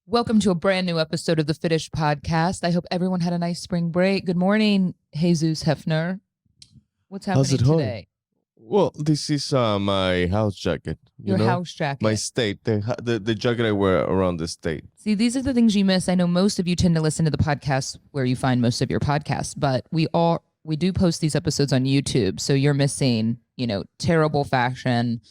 Welcome to a brand new episode of the Fitish podcast. I hope everyone had a nice spring break. Good morning, Jesus Hefner. What's How's happening it going? today? Well, this is my house jacket. Your house jacket. My state, the jacket I wear around the state. See, these are the things you miss. I know most of you tend to listen to the podcast where you find most of your podcasts, but we do post these episodes on YouTube, so you're missing, terrible fashion,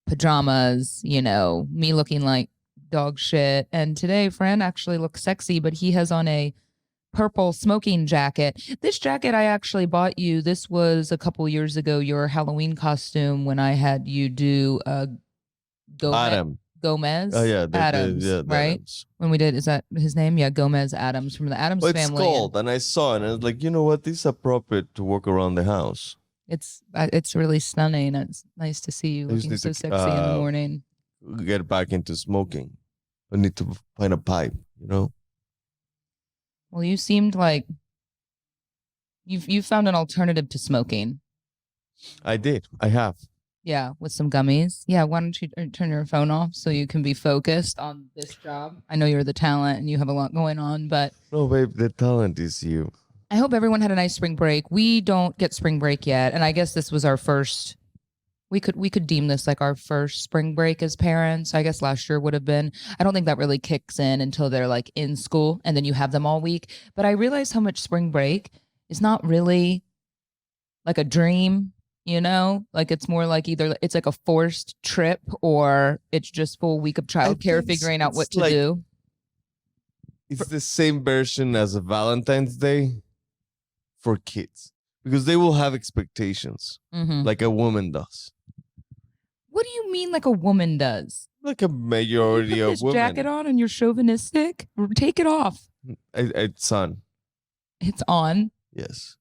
pajamas, me looking like dog shit. And today, Fran actually looks sexy, but he has on a purple smoking jacket. This jacket I actually bought you. This was a couple years ago, your Halloween costume when I had you do Gomez Oh yeah, Adams, right? Adams. When we did, is that his name? Yeah, Gomez Adams from the Adams Well, family. it's cold, and I saw it, and I was like, you know what? This is appropriate to walk around the house. It's really stunning. It's nice to see you looking so sexy in the morning. Get back into smoking. I need to find a pipe, Well, you seemed like you found an alternative to smoking. I did. I have. Yeah, with some gummies. Yeah, why don't you turn your phone off so you can be focused on this job? I know you're the talent and you have a lot going on, but... No, babe, the talent is you. I hope everyone had a nice spring break. We don't get spring break yet, and I guess this was our first... We could deem this like our first spring break as parents. I guess last year would have been. I don't think that really kicks in until they're like in school and then you have them all week. But I realized how much spring break is not really like a dream, Like it's more like either it's like a forced trip or it's just full week of childcare figuring out what to do. It's the same version as a Valentine's Day for kids because they will have expectations like a woman does. What do you mean like a woman does? Like a majority of women. Jacket on and you're chauvinistic? Take it off. It's on. It's on? Yes.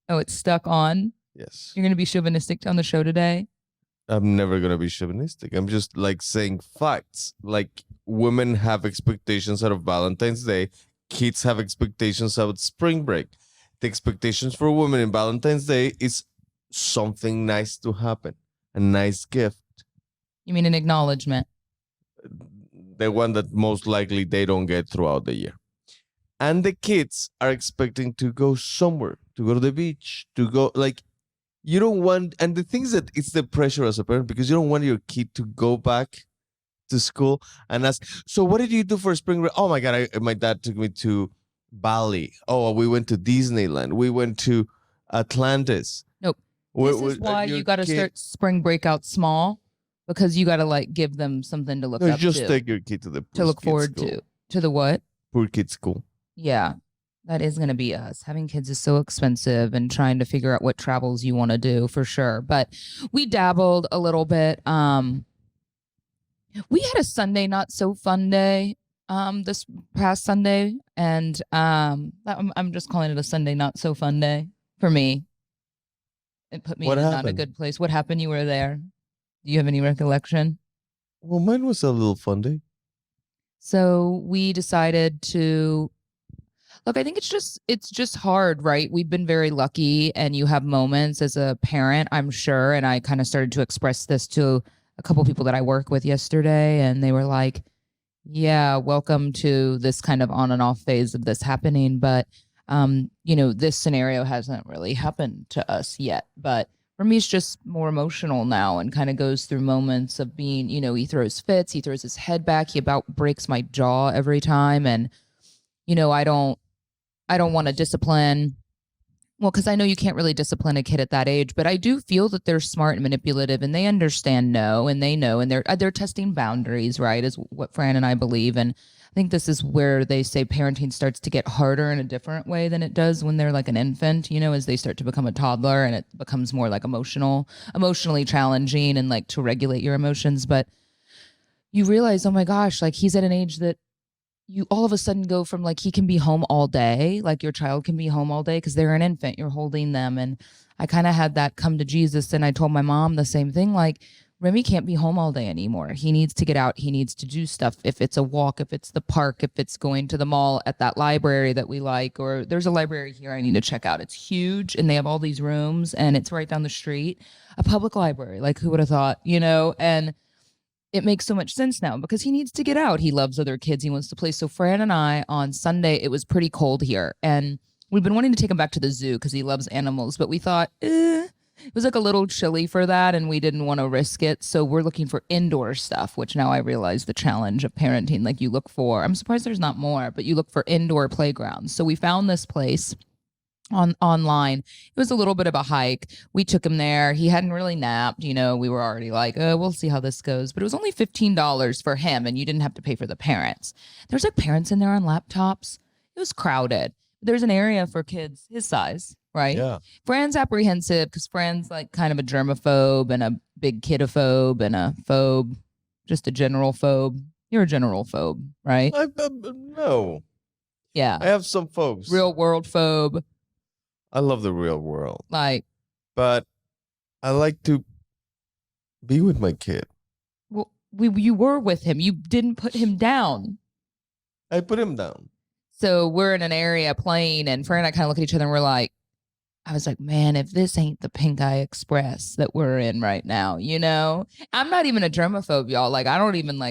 Oh, it's stuck on? Yes. You're going to be chauvinistic on the show today? I'm never going to be chauvinistic. I'm just like saying facts. Like women have expectations out of Valentine's Day. Kids have expectations out of spring break. The expectations for women in Valentine's Day is something nice to happen. A nice gift. You mean an acknowledgement? The one that most likely they don't get throughout the year. And the kids are expecting to go somewhere, to go to the beach, to go like you don't want. And the thing is that it's the pressure as a parent because you don't want your kid to go back to school and ask, so what did you do for spring break? Oh my God, my dad took me to Bali. Oh, we went to Disneyland. We went to Atlantis. Nope. This is why you got to start spring break out small. Because you got to like give them something to look up just to. Take your kid to the to look forward school. To the what? Poor kids school. Yeah, that is going to be us. Having kids is so expensive and trying to figure out what travels you want to do for sure. But we dabbled a little bit. We had a Sunday not so fun day this past Sunday. And I'm just calling it a Sunday not so fun day for me. It put me in not a good place. What happened? You were there. Do you have any recollection? Well, mine was a little fun day. So we decided to look. I think it's just hard, right? We've been very lucky, and you have moments as a parent, I'm sure. And I kind of started to express this to a couple people that I work with yesterday, and they were like, "Yeah, welcome to this kind of on and off phase of this happening." But this scenario hasn't really happened to us yet, but. For me, it's just more emotional now and kind of goes through moments of being, he throws fits, he throws his head back, he about breaks my jaw every time. And, I don't want to discipline. Well, because I know you can't really discipline a kid at that age, but I do feel that they're smart and manipulative and they understand no, and they know, and they're testing boundaries, right, is what Fran and I believe. And I think this is where they say parenting starts to get harder in a different way than it does when they're like an infant, as they start to become a toddler and it becomes more like emotionally challenging and like to regulate your emotions. But you realize, oh my gosh, like he's at an age that you all of a sudden go from like he can be home all day, like your child can be home all day because they're an infant, you're holding them. And I kind of had that come to Jesus and I told my mom the same thing, like, Remy can't be home all day anymore. He needs to get out. He needs to do stuff. If it's a walk, if it's the park, if it's going to the mall at that library that we like, or there's a library here I need to check out. It's huge and they have all these rooms and it's right down the street. A public library. Like who would have thought, And it makes so much sense now because he needs to get out. He loves other kids. He wants to play. So Fran and I on Sunday, it was pretty cold here. And we've been wanting to take him back to the zoo because he loves animals. But we thought, it was like a little chilly for that. And we didn't want to risk it. So we're looking for indoor stuff, which now I realize the challenge of parenting. Like you look for, I'm surprised there's not more, but you look for indoor playgrounds. So we found this place online. It was a little bit of a hike. We took him there. He hadn't really napped. We were already like, oh, we'll see how this goes. But it was only $15 for him, and you didn't have to pay for the parents. There's like parents in there on laptops. It was crowded. There's an area for kids his size, right? Yeah. Fran's apprehensive because Fran's like kind of a germaphobe and a big kidophobe and a phobe, just a general phobe. You're a general phobe, right? No. Yeah. I have some phobes. Real world phobe. I love the real world. But I like to be with my kid. Well, you were with him. You didn't put him down. I put him down. So we're in an area playing, and Fran and I kind of look at each other, and I was like, man, if this ain't the Pink Eye Express that we're in right now, I'm not even a germaphobe, y'all. Like, I don't even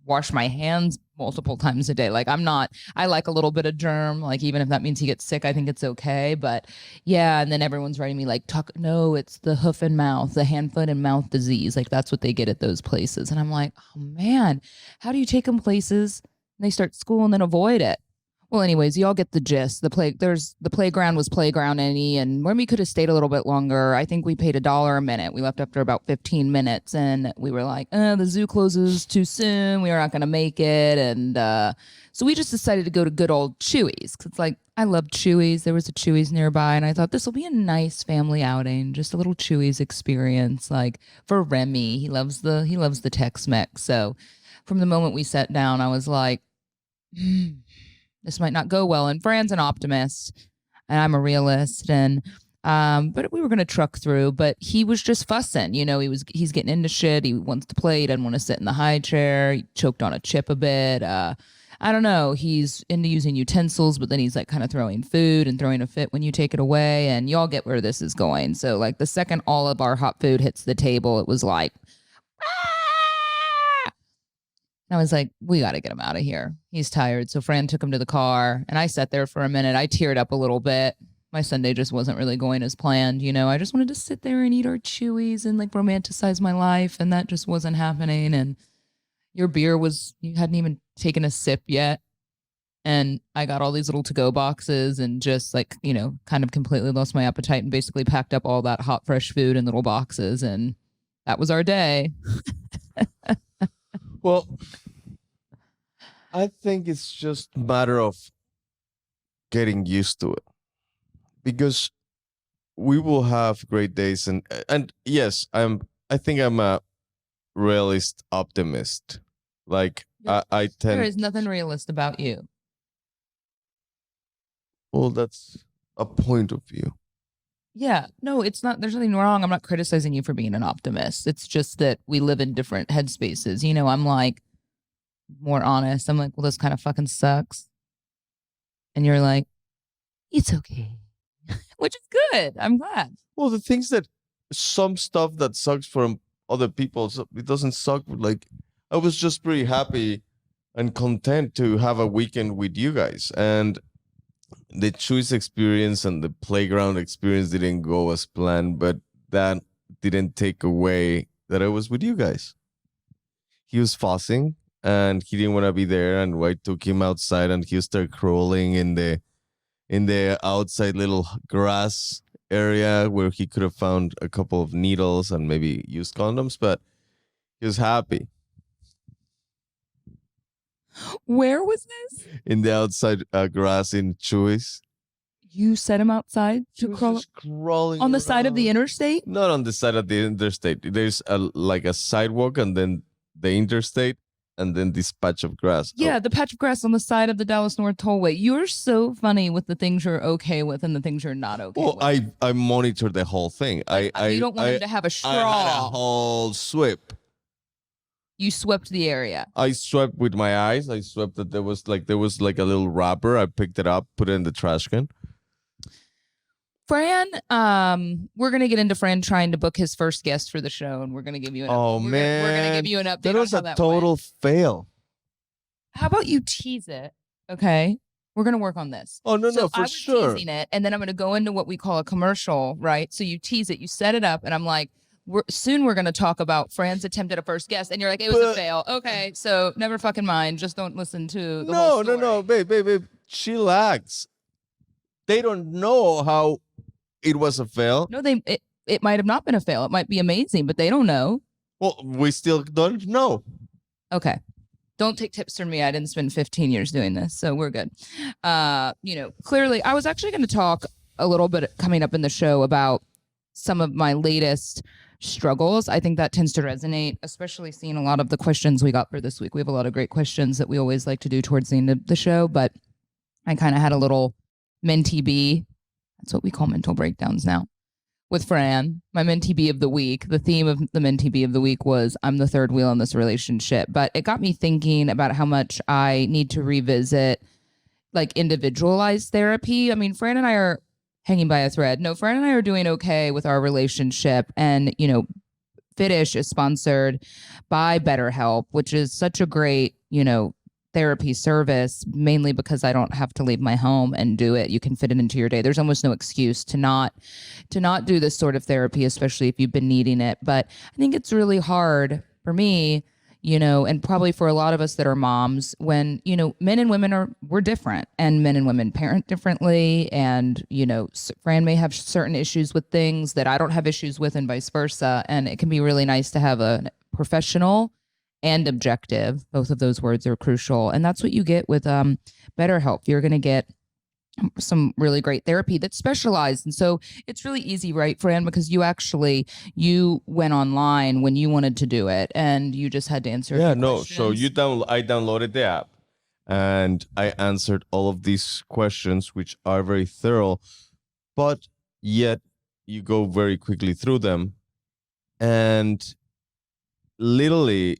wash my hands multiple times a day. Like I like a little bit of germ. Like even if that means he gets sick, I think it's okay. But yeah, and then everyone's writing me no, it's the hoof and mouth, the hand, foot, and mouth disease. Like that's what they get at those places. And I'm like, oh man, how do you take them places and they start school and then avoid it? Well, anyways, y'all get the gist. The playground was Playground Any, and Remy could have stayed a little bit longer. I think we paid $1 a minute. We left after about 15 minutes, and we were like, the zoo closes too soon. We are not going to make it. And so we just decided to go to good old Chewy's. Because it's I love Chewy's. There was a Chewy's nearby, and I thought this will be a nice family outing, just a little Chewy's experience. For Remy, he loves the Tex-Mex. So from the moment we sat down, I was like, this might not go well. And Fran's an optimist and I'm a realist. And but we were gonna truck through. But he was just fussing. He's getting into shit. He wants to play. He doesn't want to sit in the high chair. He choked on a chip a bit. I don't know. He's into using utensils, but then he's kind of throwing food and throwing a fit when you take it away. And y'all get where this is going. So the second all of our hot food hits the table, it was like, and I was like, we got to get him out of here. He's tired. So Fran took him to the car, and I sat there for a minute. I teared up a little bit. My Sunday just wasn't really going as planned. I just wanted to sit there and eat our Chewies and romanticize my life, and that just wasn't happening. And your beer you hadn't even taken a sip yet. And I got all these little to-go boxes and just kind of completely lost my appetite and basically packed up all that hot, fresh food in little boxes. And that was our day. Well, I think it's just a matter of getting used to it, because we will have great days, and yes, I think I'm a realist optimist. I tend. There is nothing realist about you. Well, that's a point of view. Yeah, no, it's not. There's nothing wrong. I'm not criticizing you for being an optimist. It's just that we live in different headspaces. I'm more honest. I'm well, this kind of fucking sucks. And you're like, it's okay, which is good. I'm glad. Well, the things that some stuff that sucks from other people, it doesn't suck. I was just pretty happy and content to have a weekend with you guys. And the choice experience and the playground experience didn't go as planned, but that didn't take away that I was with you guys. He was fussing and he didn't want to be there, and I took him outside and he started crawling in the outside little grass area where he could have found a couple of needles and maybe used condoms, but he was happy. Where was this? In the outside grass in Chewy's. You set him outside to crawl crawling on the side of the interstate? Not on the side of the interstate. There's a sidewalk and then the interstate and then this patch of grass. Yeah, the patch of grass on the side of the Dallas North Tollway. You're so funny with the things you're okay with and the things you're not okay with. Well, I monitor the whole thing. You don't want him to have a straw. I had a whole sweep. You swept the area. I swept with my eyes. I swept that there was a little wrapper. I picked it up, put it in the trash can. Fran, we're gonna get into Fran trying to book his first guest for the show, and we're gonna give you an we're gonna give you an update that was on how a that total went. fail. How about you tease it? Okay. We're gonna work on this. Oh no, So no, for I was sure. teasing it, and then I'm gonna go into what we call a commercial, right? So you tease it, you set it up, and I'm like, we're gonna talk about Fran's attempt at a first guest, and you're like, it was a fail. Okay, so never fucking mind. Just don't listen to the whole story. No, babe. Chillax. They don't know how it was a fail. No, it might have not been a fail. It might be amazing, but they don't know. Well, we still don't know. Okay. Don't take tips from me. I didn't spend 15 years doing this, so we're good. Clearly, I was actually going to talk a little bit coming up in the show about some of my latest struggles. I think that tends to resonate, especially seeing a lot of the questions we got for this week. We have a lot of great questions that we always like to do towards the end of the show, but I kind of had a little mentee bee. That's what we call mental breakdowns now. With Fran, my mentee bee of the week. The theme of the mentee bee of the week was I'm the third wheel in this relationship. But it got me thinking about how much I need to revisit like individualized therapy. I mean, Fran and I are hanging by a thread. No, Fran and I are doing okay with our relationship. And, Fitish is sponsored by BetterHelp, which is such a great, therapy service, mainly because I don't have to leave my home and do it. You can fit it into your day. There's almost no excuse to not do this sort of therapy, especially if you've been needing it. But I think it's really hard for me, and probably for a lot of us that are moms when, men and women we're different, and men and women parent differently. And, Fran may have certain issues with things that I don't have issues with and vice versa. And it can be really nice to have a professional and objective. Both of those words are crucial. And that's what you get with BetterHelp. You're going to get some really great therapy that's specialized. And so it's really easy, right, Fran? Because you went online when you wanted to do it and you just had to answer. Yeah, no. So I downloaded the app and I answered all of these questions, which are very thorough, but yet you go very quickly through them. And literally,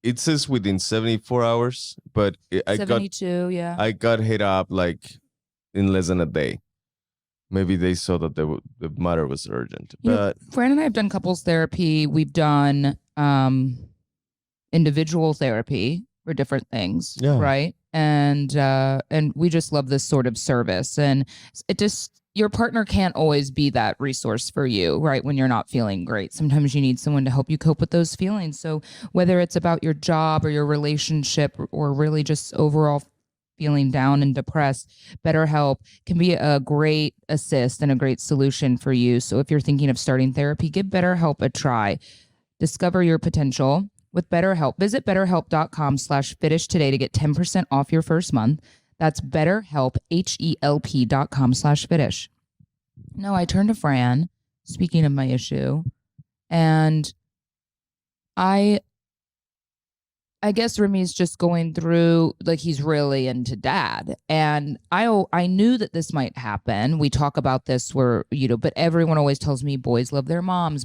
it says within 74 hours, but I 72, yeah. I got hit up like in less than a day. Maybe they saw that the matter was urgent. But Fran and I have done couples therapy. We've done individual therapy for different things, right? And we just love this sort of service. And your partner can't always be that resource for you, right? When you're not feeling great. Sometimes you need someone to help you cope with those feelings. So whether it's about your job or your relationship or really just overall feeling down and depressed, BetterHelp can be a great assist and a great solution for you. So if you're thinking of starting therapy, give BetterHelp a try. Discover your potential with BetterHelp. Visit BetterHelp.com/Fitish today to get 10% off your first month. That's BetterHelp, HELP.com/Fitish. No, I turned to Fran, speaking of my issue, and I guess Remy's just going through, like, he's really into dad. And I knew that this might happen. We talk about this but everyone always tells me boys love their moms.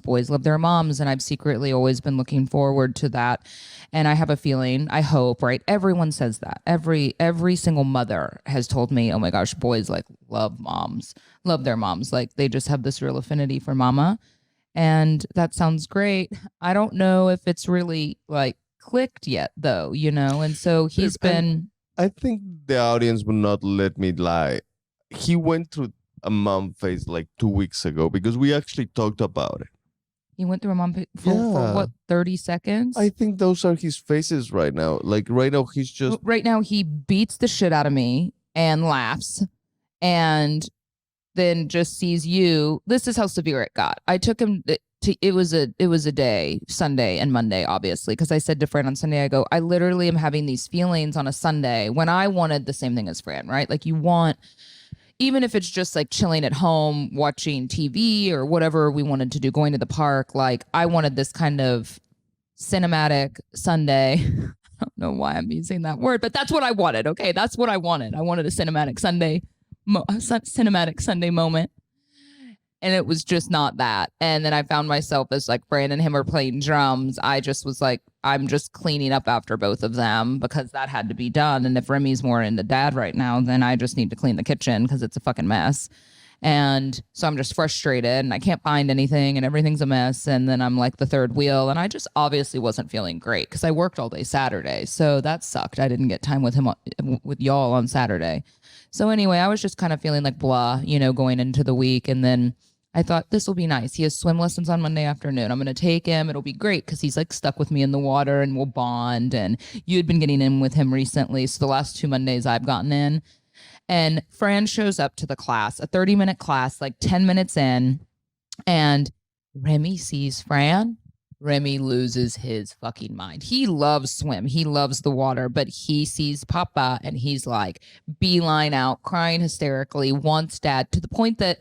And I've secretly always been looking forward to that. And I have a feeling, I hope, right? Everyone says that. Every single mother has told me, oh my gosh, boys love their moms. Like they just have this real affinity for mama. And that sounds great. I don't know if it's really clicked yet though, and so he's been. I think the audience will not let me lie. He went through a mom phase like 2 weeks ago because we actually talked about it. He went through a mom phase for what, 30 seconds? I think those are his phases right now. Like right now he's just. Right now he beats the shit out of me and laughs and then just sees you. This is how severe it got. I took him it was a day, Sunday and Monday, obviously, because I said to Fran on Sunday, I go, I literally am having these feelings on a Sunday when I wanted the same thing as Fran, right? Like you want, even if it's just like chilling at home, watching TV or whatever we wanted to do, going to the park, like I wanted this kind of cinematic Sunday. I don't know why I'm using that word, but that's what I wanted. Okay, that's what I wanted. I wanted a cinematic Sunday moment. And it was just not that. And then I found myself as like Fran and him are playing drums. I just was like, I'm just cleaning up after both of them because that had to be done. And if Remy's more into dad right now, then I just need to clean the kitchen because it's a fucking mess. And so I'm just frustrated and I can't find anything and everything's a mess. And then I'm like the third wheel. And I just obviously wasn't feeling great because I worked all day Saturday. So that sucked. I didn't get time with him, with y'all on Saturday. So anyway, I was just kind of feeling like blah, going into the week. And then I thought this will be nice. He has swim lessons on Monday afternoon. I'm going to take him. It'll be great because he's like stuck with me in the water and we'll bond. And you had been getting in with him recently. So the last 2 Mondays I've gotten in. And Fran shows up to the class, a 30-minute class, like 10 minutes in. And Remy sees Fran. Remy loses his fucking mind. He loves swim. He loves the water, but he sees Papa and he's like beeline out, crying hysterically, wants dad to the point that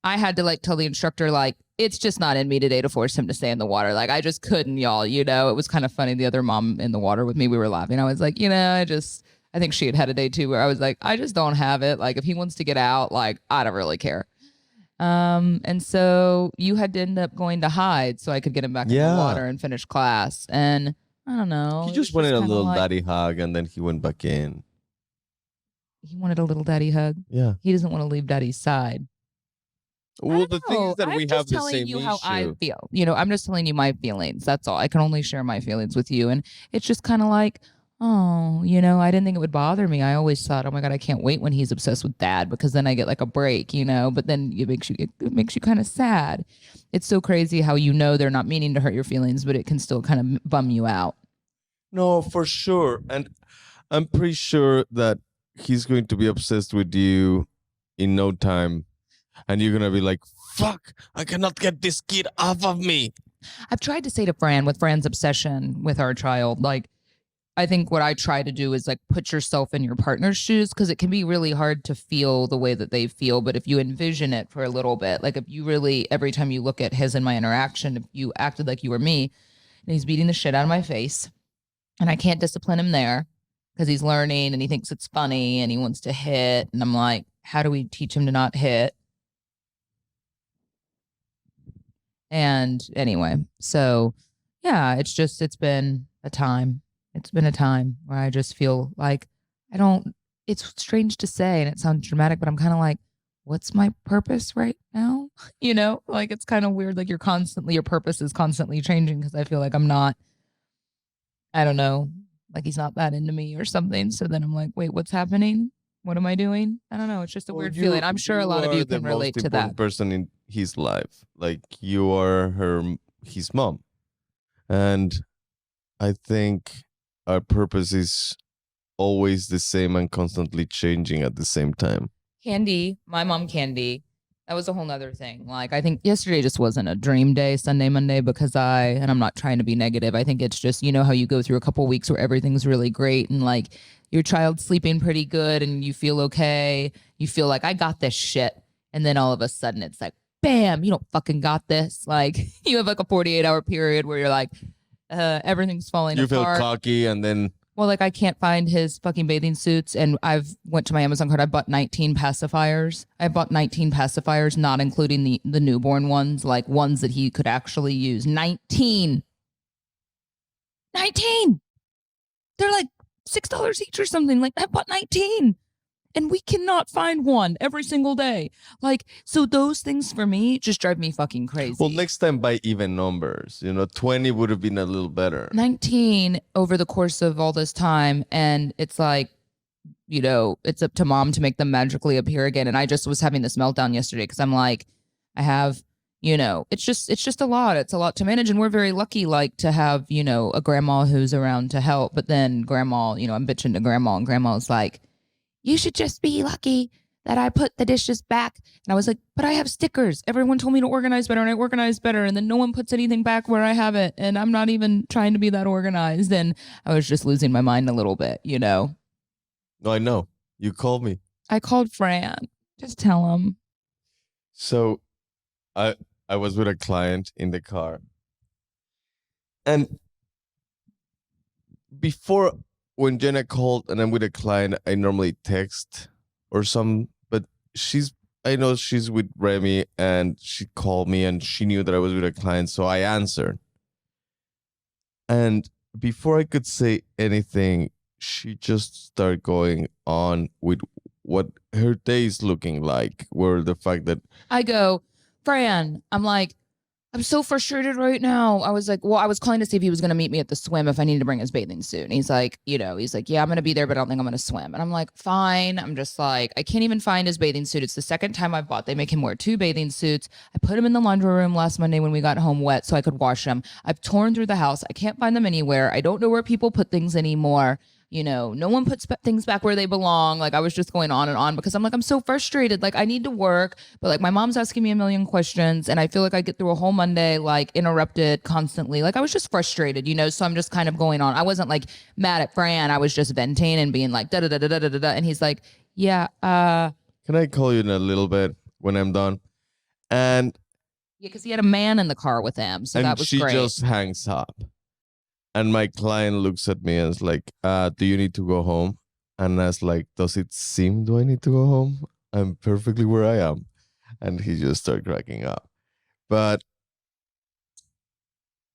I had to like tell the instructor, like, it's just not in me today to force him to stay in the water. Like, I just couldn't, y'all, it was kind of funny. The other mom in the water with me, we were laughing. I was like, I think she had a day too where I was like, I just don't have it. Like, if he wants to get out, like, I don't really care. And so you had to end up going to hide so I could get him back in the water and finish class. And I don't know. He just wanted a little daddy hug and then he went back in. He wanted a little daddy hug. Yeah. He doesn't want to leave daddy's side. Well, the thing is that we have the same issue. How I feel. I'm just telling you my feelings. That's all. I can only share my feelings with you. And it's just kind of like, oh, I didn't think it would bother me. I always thought, oh my God, I can't wait when he's obsessed with dad because then I get like a break, but then it makes you kind of sad. It's so crazy how they're not meaning to hurt your feelings, but it can still kind of bum you out. No, for sure. And I'm pretty sure that he's going to be obsessed with you in no time. And you're going to be like, fuck, I cannot get this kid off of me. I've tried to say to Fran, with Fran's obsession with our child, like, I think what I try to do is like put yourself in your partner's shoes because it can be really hard to feel the way that they feel. But if you envision it for a little bit, like if you really, every time you look at his and my interaction, if you acted like you were me and he's beating the shit out of my face and I can't discipline him there because he's learning and he thinks it's funny and he wants to hit. And I'm like, how do we teach him to not hit? And anyway, so yeah, it's been a time. It's been a time where I just feel like it's strange to say and it sounds dramatic, but I'm kind of like, what's my purpose right now? Like it's kind of weird. Like your purpose is constantly changing because I feel like I don't know, like he's not that into me or something. So then I'm like, wait, what's happening? What am I doing? I don't know. It's just a weird feeling. I'm sure a lot of you can relate to that. The most important person in his life. Like you are his mom. And I think our purpose is always the same and constantly changing at the same time. Candy, my mom Candy, that was a whole nother thing. Like I think yesterday just wasn't a dream day, Sunday, Monday, because and I'm not trying to be negative. I think it's just, how you go through a couple of weeks where everything's really great and like your child's sleeping pretty good and you feel okay. You feel like I got this shit. And then all of a sudden it's like, bam, you don't fucking got this. Like you have like a 48-hour period where you're like, everything's falling apart. You feel cocky and then... Well, like I can't find his fucking bathing suits and I've went to my Amazon cart. I bought 19 pacifiers. I bought 19 pacifiers, not including the newborn ones, like ones that he could actually use. 19. They're like $6 each or something. Like I bought 19 and we cannot find one every single day. Like, so those things for me just drive me fucking crazy. Well, next time buy even numbers. 20 would have been a little better. 19 over the course of all this time. And it's like, it's up to mom to make them magically appear again. And I just was having this meltdown yesterday because I'm like, I have, it's just a lot. It's a lot to manage. And we're very lucky, like to have, a grandma who's around to help. But then grandma, I'm bitching to grandma and grandma's like, you should just be lucky that I put the dishes back. And I was like, but I have stickers. Everyone told me to organize better and I organize better. And then no one puts anything back where I have it. And I'm not even trying to be that organized. And I was just losing my mind a little bit, No, I know. You called me. I called Fran. Just tell him. So I was with a client in the car. And before... when Jenna called and I'm with a client, I normally text or some, but I know she's with Remy and she called me and she knew that I was with a client, so I answered. And before I could say anything, she just started going on with what her day is looking like, where the fact that I go, Fran, I'm like, I'm so frustrated right now. I was like, well, I was calling to see if he was going to meet me at the swim if I needed to bring his bathing suit. And he's like, yeah, I'm going to be there, but I don't think I'm going to swim. And I'm like, fine. I'm just like, I can't even find his bathing suit. It's the second time I've bought. They make him wear 2 bathing suits. I put him in the laundry room last Monday when we got home wet so I could wash them. I've torn through the house. I can't find them anywhere. I don't know where people put things anymore. No one puts things back where they belong. Like I was just going on and on because I'm like, I'm so frustrated. Like I need to work, but like my mom's asking me a million questions and I feel like I get through a whole Monday, like interrupted constantly. Like I was just frustrated, so I'm just kind of going on. I wasn't like mad at Fran. I was just venting and being like, da da da da da da da. And he's like, yeah, can I call you in a little bit when I'm done? And yeah, because he had a man in the car with him. So that was she great. just hangs up. And my client looks at me and is like, do you need to go home? And I was like, does it seem do I need to go home? I'm perfectly where I am. And he just started cracking up. But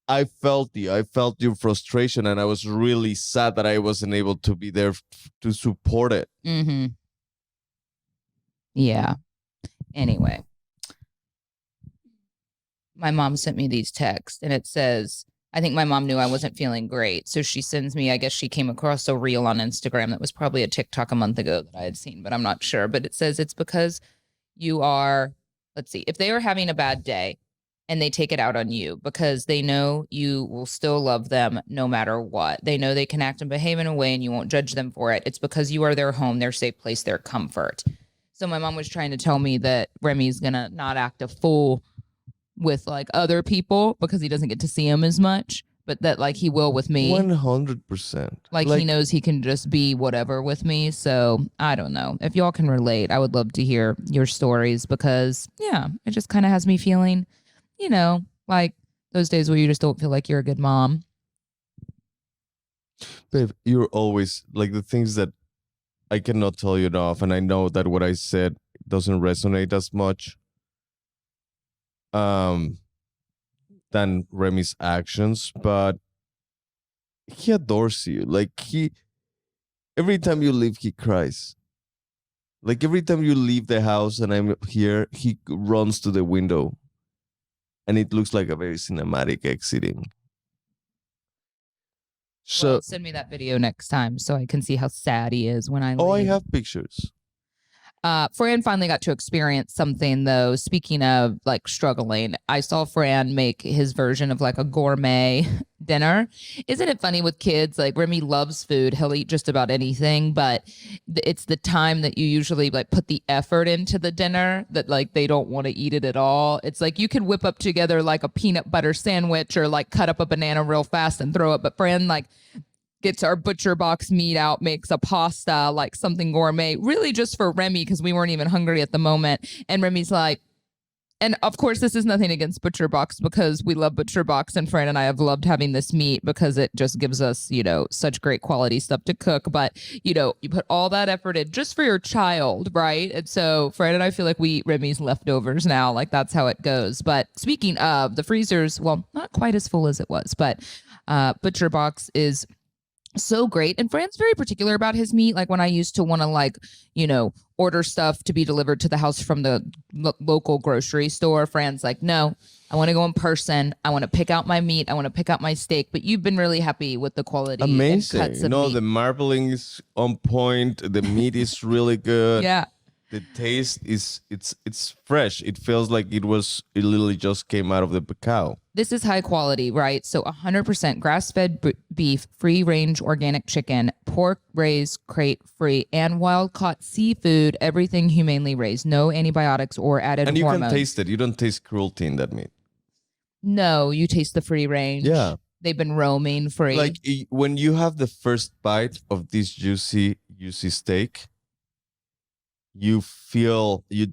I felt you. I felt your frustration. And I was really sad that I wasn't able to be there to support it. Mm-hmm. Yeah. Anyway. My mom sent me these texts and it says, I think my mom knew I wasn't feeling great. So she sends me, I guess she came across a reel on Instagram that was probably a TikTok a month ago that I had seen, but I'm not sure. But it says it's because you are, let's see, if they are having a bad day and they take it out on you because they know you will still love them no matter what. They know they can act and behave in a way and you won't judge them for it. It's because you are their home, their safe place, their comfort. So my mom was trying to tell me that Remy's going to not act a fool with like other people because he doesn't get to see him as much, but that like he will with me. 100%. Like he knows he can just be whatever with me. So I don't know. If y'all can relate, I would love to hear your stories because yeah, it just kind of has me feeling, like those days where you just don't feel like you're a good mom. Babe, you're always like the things that I cannot tell you enough. And I know that what I said doesn't resonate as much than Remy's actions, but he adores you. Like every time you leave, he cries. Like every time you leave the house and I'm here, he runs to the window, and it looks like a very cinematic exiting. So send me that video next time so I can see how sad he is when I leave. Oh, I have pictures. Fran finally got to experience something though. Speaking of like struggling, I saw Fran make his version of like a gourmet dinner. Isn't it funny with kids? Like Remy loves food. He'll eat just about anything, but it's the time that you usually like put the effort into the dinner that like they don't want to eat it at all. It's like you can whip up together like a peanut butter sandwich or like cut up a banana real fast and throw it. But Fran like gets our ButcherBox meat out, makes a pasta, like something gourmet, really just for Remy because we weren't even hungry at the moment. And Remy's like, and of course, this is nothing against ButcherBox because we love ButcherBox and Fran and I have loved having this meat because it just gives us, such great quality stuff to cook. But, you put all that effort in just for your child, right? And so Fran and I feel like we eat Remy's leftovers now. Like that's how it goes. But speaking of the freezers, well, not quite as full as it was, but ButcherBox is so great. And Fran's very particular about his meat. Like when I used to want to order stuff to be delivered to the house from the local grocery store, Fran's like, no, I want to go in person. I want to pick out my meat. I want to pick out my steak. But you've been really happy with the quality. Amazing. And cuts of meat. The marbling is on point. The meat is really good. Yeah. The taste is it's fresh. It feels like it literally just came out of the cow. This is high quality, right? So 100% grass-fed beef, free-range organic chicken, pork raised, crate-free, and wild-caught seafood, everything humanely raised. No antibiotics or added hormones. And you hormones. can taste it. You don't taste cruelty in that meat. No, you taste the free range. Yeah. They've been roaming free. Like when you have the first bite of this juicy steak, you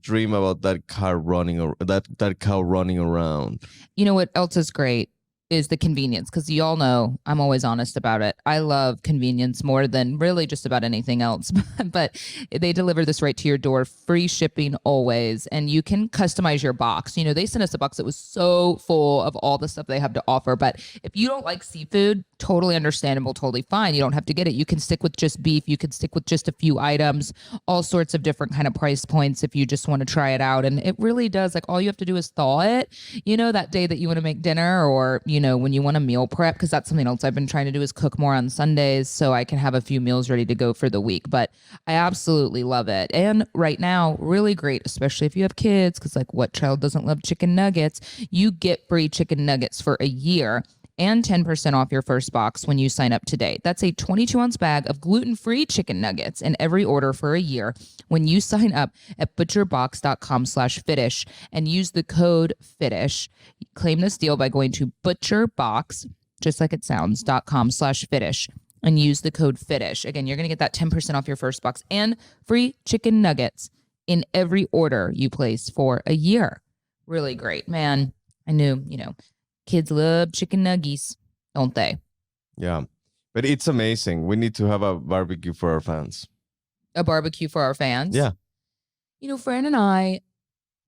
dream about that cow running around. You know what else is great? is the convenience, because you all know I'm always honest about it. I love convenience more than really just about anything else. But they deliver this right to your door, free shipping always, and you can customize your box. You know, they sent us a box that was so full of all the stuff they have to offer. But if you don't like seafood, totally understandable, totally fine. You don't have to get it. You can stick with just beef. You can stick with just a few items, all sorts of different kind of price points if you just want to try it out. And it really does, like, all you have to do is thaw it, you know, that day that you want to make dinner, or, you know, when you want to meal prep, because that's something else I've been trying to do is cook more on Sundays so I can have a few meals ready to go for the week. But I absolutely love it. And right now, really great, especially if you have kids, because like what child doesn't love chicken nuggets? You get free chicken nuggets for a year and 10% off your first box when you sign up today. That's a 22-ounce bag of gluten-free chicken nuggets in every order for a year when you sign up at butcherbox.com/Fitish and use the code Fitish. Claim this deal by going to ButcherBox, just like it sounds, .com/Fitish, and use the code Fitish. Again, you're going to get that 10% off your first box and free chicken nuggets in every order you place for a year. Really great, man. I knew, you know, kids love chicken nuggies, don't they? Yeah. But it's amazing. We need to have a barbecue for our fans. A barbecue for our fans? Yeah. You know, Fran and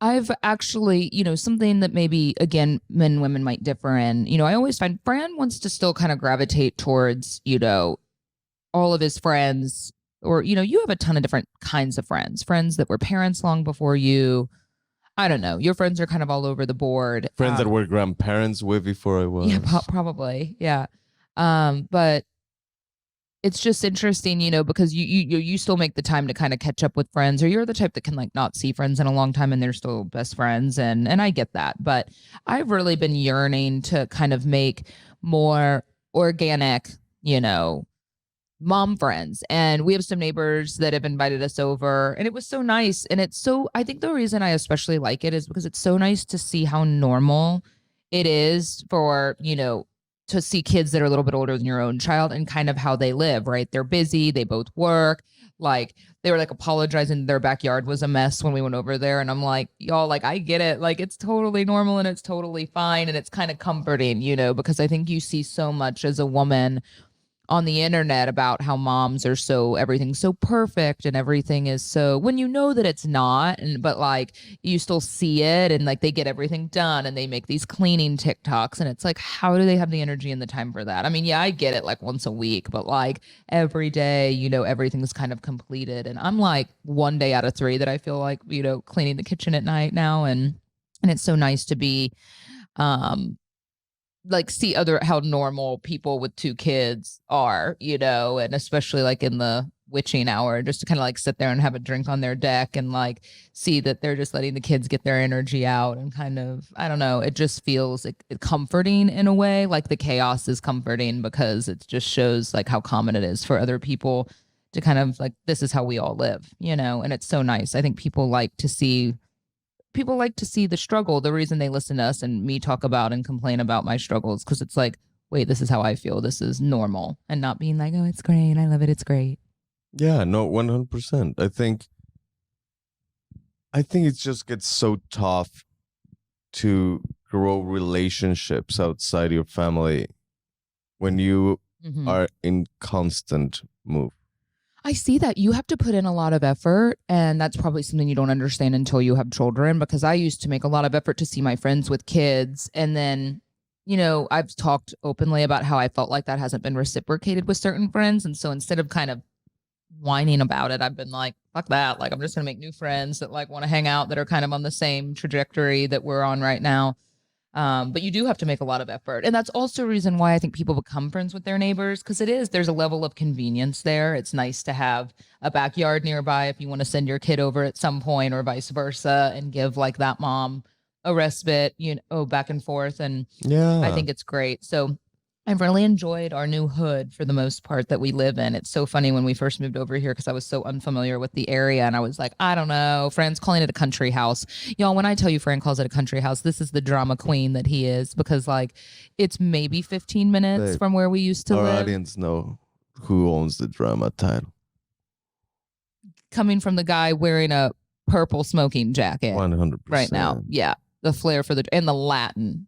I've actually, you know, something that maybe, again, men and women might differ in. You know, I always find Fran wants to still kind of gravitate towards, you know, all of his friends, or, you know, you have a ton of different kinds of friends that were parents long before you. I don't know. Your friends are kind of all over the board. Friends that were grandparents with before I was. Yeah, probably. Yeah. But it's just interesting, you know, because you still make the time to kind of catch up with friends, or you're the type that can like not see friends in a long time and they're still best friends. And I get that. But I've really been yearning to kind of make more organic, you know, mom friends. And we have some neighbors that have invited us over, and it was so nice. And it's so, I think the reason I especially like it is because it's so nice to see how normal it is for, you know, to see kids that are a little bit older than your own child and kind of how they live, right? They're busy, they both work. Like, they were like apologizing their backyard was a mess when we went over there. And I'm like, y'all, like, I get it. Like, it's totally normal and it's totally fine. And it's kind of comforting, you know, because I think you see so much as a woman on the internet about how moms are so, everything's so perfect and everything is so, when you know that it's not, and but like you still see it, and like they get everything done and they make these cleaning TikToks, and it's like, how do they have the energy and the time for that? I mean, yeah, I get it like once a week, but like every day, you know, everything's kind of completed. And I'm like 1 day out of 3 that I feel like, you know, cleaning the kitchen at night now. And it's so nice to be like see other how normal people with 2 kids are, you know, and especially like in the witching hour, just to kind of like sit there and have a drink on their deck and like see that they're just letting the kids get their energy out, and kind of, I don't know, it just feels like comforting in a way. Like the chaos is comforting because it just shows like how common it is for other people to kind of like, this is how we all live, you know, and it's so nice. I think people like to see the struggle. The reason they listen to us and me talk about and complain about my struggles, because it's like, wait, this is how I feel. This is normal, and not being like, oh, it's great. I love it. It's great. Yeah, no, 100%. I think it just gets so tough to grow relationships outside your family when you are in constant move. I see that you have to put in a lot of effort, and that's probably something you don't understand until you have children, because I used to make a lot of effort to see my friends with kids. And then, you know, I've talked openly about how I felt like that hasn't been reciprocated with certain friends. And so instead of kind of whining about it, I've been like, fuck that. Like, I'm just going to make new friends that like want to hang out, that are kind of on the same trajectory that we're on right now. But you do have to make a lot of effort. And that's also a reason why I think people become friends with their neighbors, because there's a level of convenience there. It's nice to have a backyard nearby if you want to send your kid over at some point, or vice versa, and give like that mom a respite, you know, back and forth. And yeah, I think it's great. So I've really enjoyed our new hood for the most part that we live in. It's so funny when we first moved over here, because I was so unfamiliar with the area, and I was like, I don't know. Fran's calling it a country house. Y'all, when I tell you Fran calls it a country house, this is the drama queen that he is, because like it's maybe 15 minutes from where we used to our live. audience know who owns the drama title. Coming from the guy wearing a purple smoking jacket 100% right now. Yeah. The flair for and the Latin.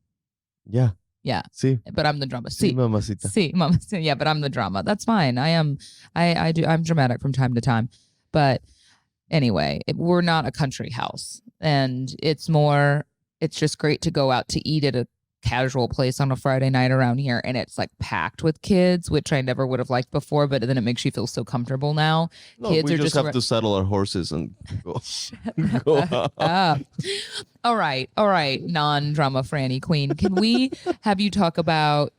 Yeah. Yeah. See, But I'm the drama. see, mamacita. See, mama. Yeah, but I'm the drama. That's fine. I'm dramatic from time to time. But anyway, we're not a country house. And it's just great to go out to eat at a casual place on a Friday night around here. And it's like packed with kids, which I never would have liked before. But then it makes you feel so comfortable now. No, Kids we are just have to saddle our horses and go. Go out. All right. Non-drama Franny Queen. Can we have you talk about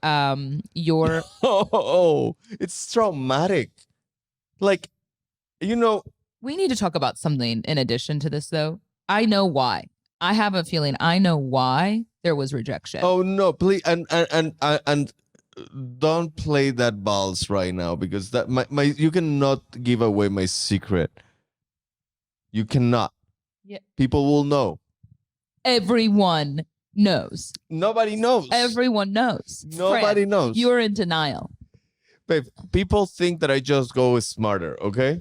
your Oh, it's traumatic. Like, We need to talk about something in addition to this though. I know why. I have a feeling I know why there was rejection. Oh no, please and don't play that balls right now because that my you cannot give away my secret. You cannot. Yeah. People will know. Everyone knows. Nobody knows. Everyone knows. Nobody knows. You're in denial. Babe, people think that I just go smarter, okay?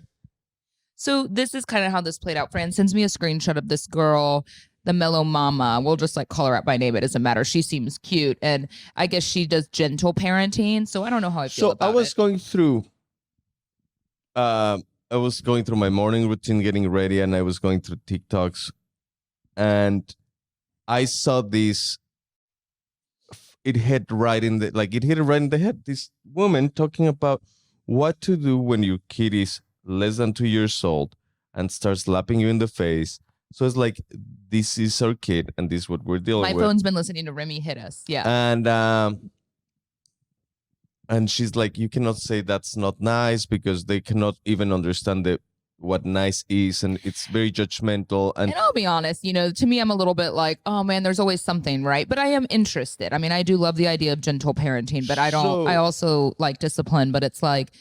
So this is kind of how this played out. Fran sends me a screenshot of this girl, the Mellow Mama. We'll just like call her out by name. It doesn't matter. She seems cute. And I guess she does gentle parenting. So I don't know how I feel about it. So I was going through my morning routine, getting ready, and I was going through TikToks. And I saw this. It hit it right in the head. This woman talking about what to do when your kid is less than 2 years old and starts slapping you in the face. So it's like, this is our kid and this is what we're dealing with. My phone's been listening to Remy hit us. Yeah. And she's like, you cannot say that's not nice because they cannot even understand what nice is, and it's very judgmental. And I'll be honest, to me, I'm a little bit like, oh man, there's always something, right? But I am interested. I mean, I do love the idea of gentle parenting, but I also like discipline, but it's like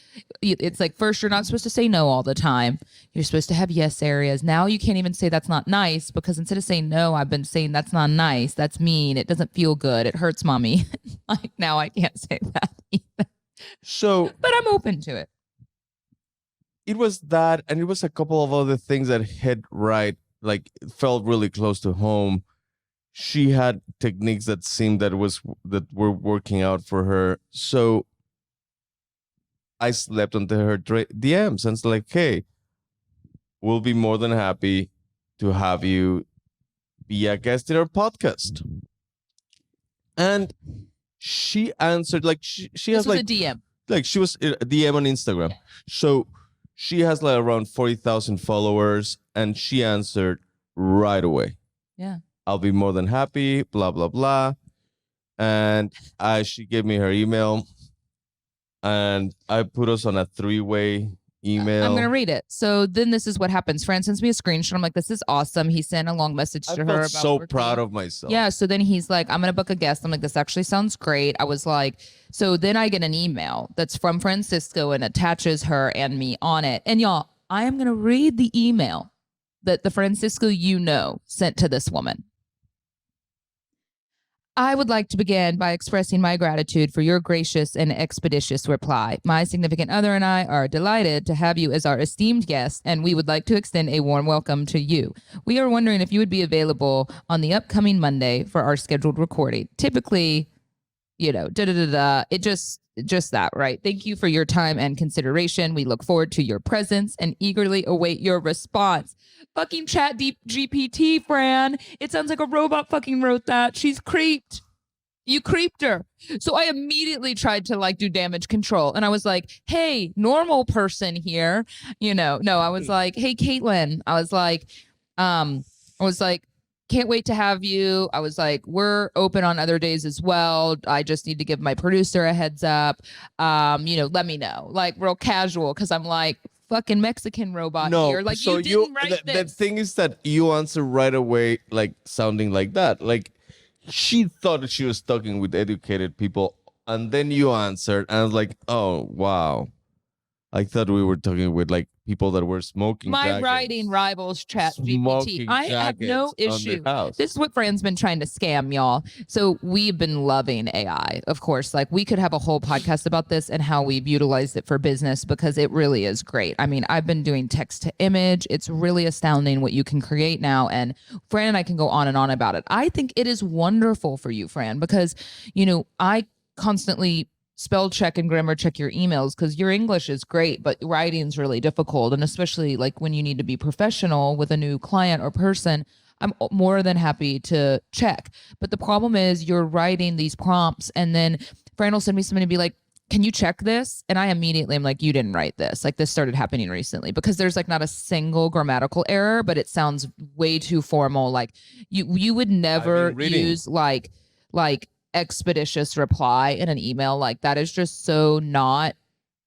first, you're not supposed to say no all the time. You're supposed to have yes areas. Now you can't even say that's not nice because instead of saying no, I've been saying that's not nice. That's mean. It doesn't feel good. It hurts mommy. Like now I can't say that either. But I'm open to it. It was that, and it was a couple of other things that hit right, like it felt really close to home. She had techniques that seemed that were working out for her. So I slept onto her DMs and it's like, hey, we'll be more than happy to have you be a guest in our podcast. And she answered, like she has like a DM. Like she was a DM on Instagram. Yeah. So she has like around 40,000 followers and she answered right away. Yeah. I'll be more than happy, blah, blah, blah. And she gave me her email and I put us on a 3-way email. I'm going to read it. So then this is what happens. Fran sends me a screenshot. I'm like, this is awesome. He sent a long message to her. I'm so proud of myself. Yeah. So then he's like, I'm going to book a guest. I'm like, this actually sounds great. I was like, so then I get an email that's from Francisco and attaches her and me on it. And y'all, I am going to read the email that the Francisco sent to this woman. I would like to begin by expressing my gratitude for your gracious and expeditious reply. My significant other and I are delighted to have you as our esteemed guest, and we would like to extend a warm welcome to you. We are wondering if you would be available on the upcoming Monday for our scheduled recording. Typically, it just that, right? Thank you for your time and consideration. We look forward to your presence and eagerly await your response. Fucking chat GPT, Fran. It sounds like a robot fucking wrote that. She's creeped. You creeped her. So I immediately tried to do damage control. And I was like, hey, normal person here. No, I was like, hey, Caitlin. I was like, can't wait to have you. I was like, we're open on other days as well. I just need to give my producer a heads up. Let me know. Like real casual. Cause I'm like, fucking Mexican robot here. Like so you didn't write this. The thing is that you answer right away, like sounding like that. Like she thought she was talking with educated people. And then you answered and I was like, oh, wow. I thought we were talking with like people that were smoking My jackets. writing rivals chat GPT. Smoking I have no jackets on their issue. house. This is what Fran's been trying to scam y'all. So we've been loving AI, of course. Like we could have a whole podcast about this and how we've utilized it for business because it really is great. I mean, I've been doing text to image. It's really astounding what you can create now. And Fran and I can go on and on about it. I think it is wonderful for you, Fran, because, you know, I constantly spell check and grammar check your emails because your English is great, but writing's really difficult. And especially like when you need to be professional with a new client or person, I'm more than happy to check. But the problem is you're writing these prompts and then Fran will send me something to be like, can you check this? And I immediately am like, you didn't write this. Like this started happening recently because there's like not a single grammatical error, but it sounds way too formal. Like you would never use like expeditious reply in an email. Like that is just so not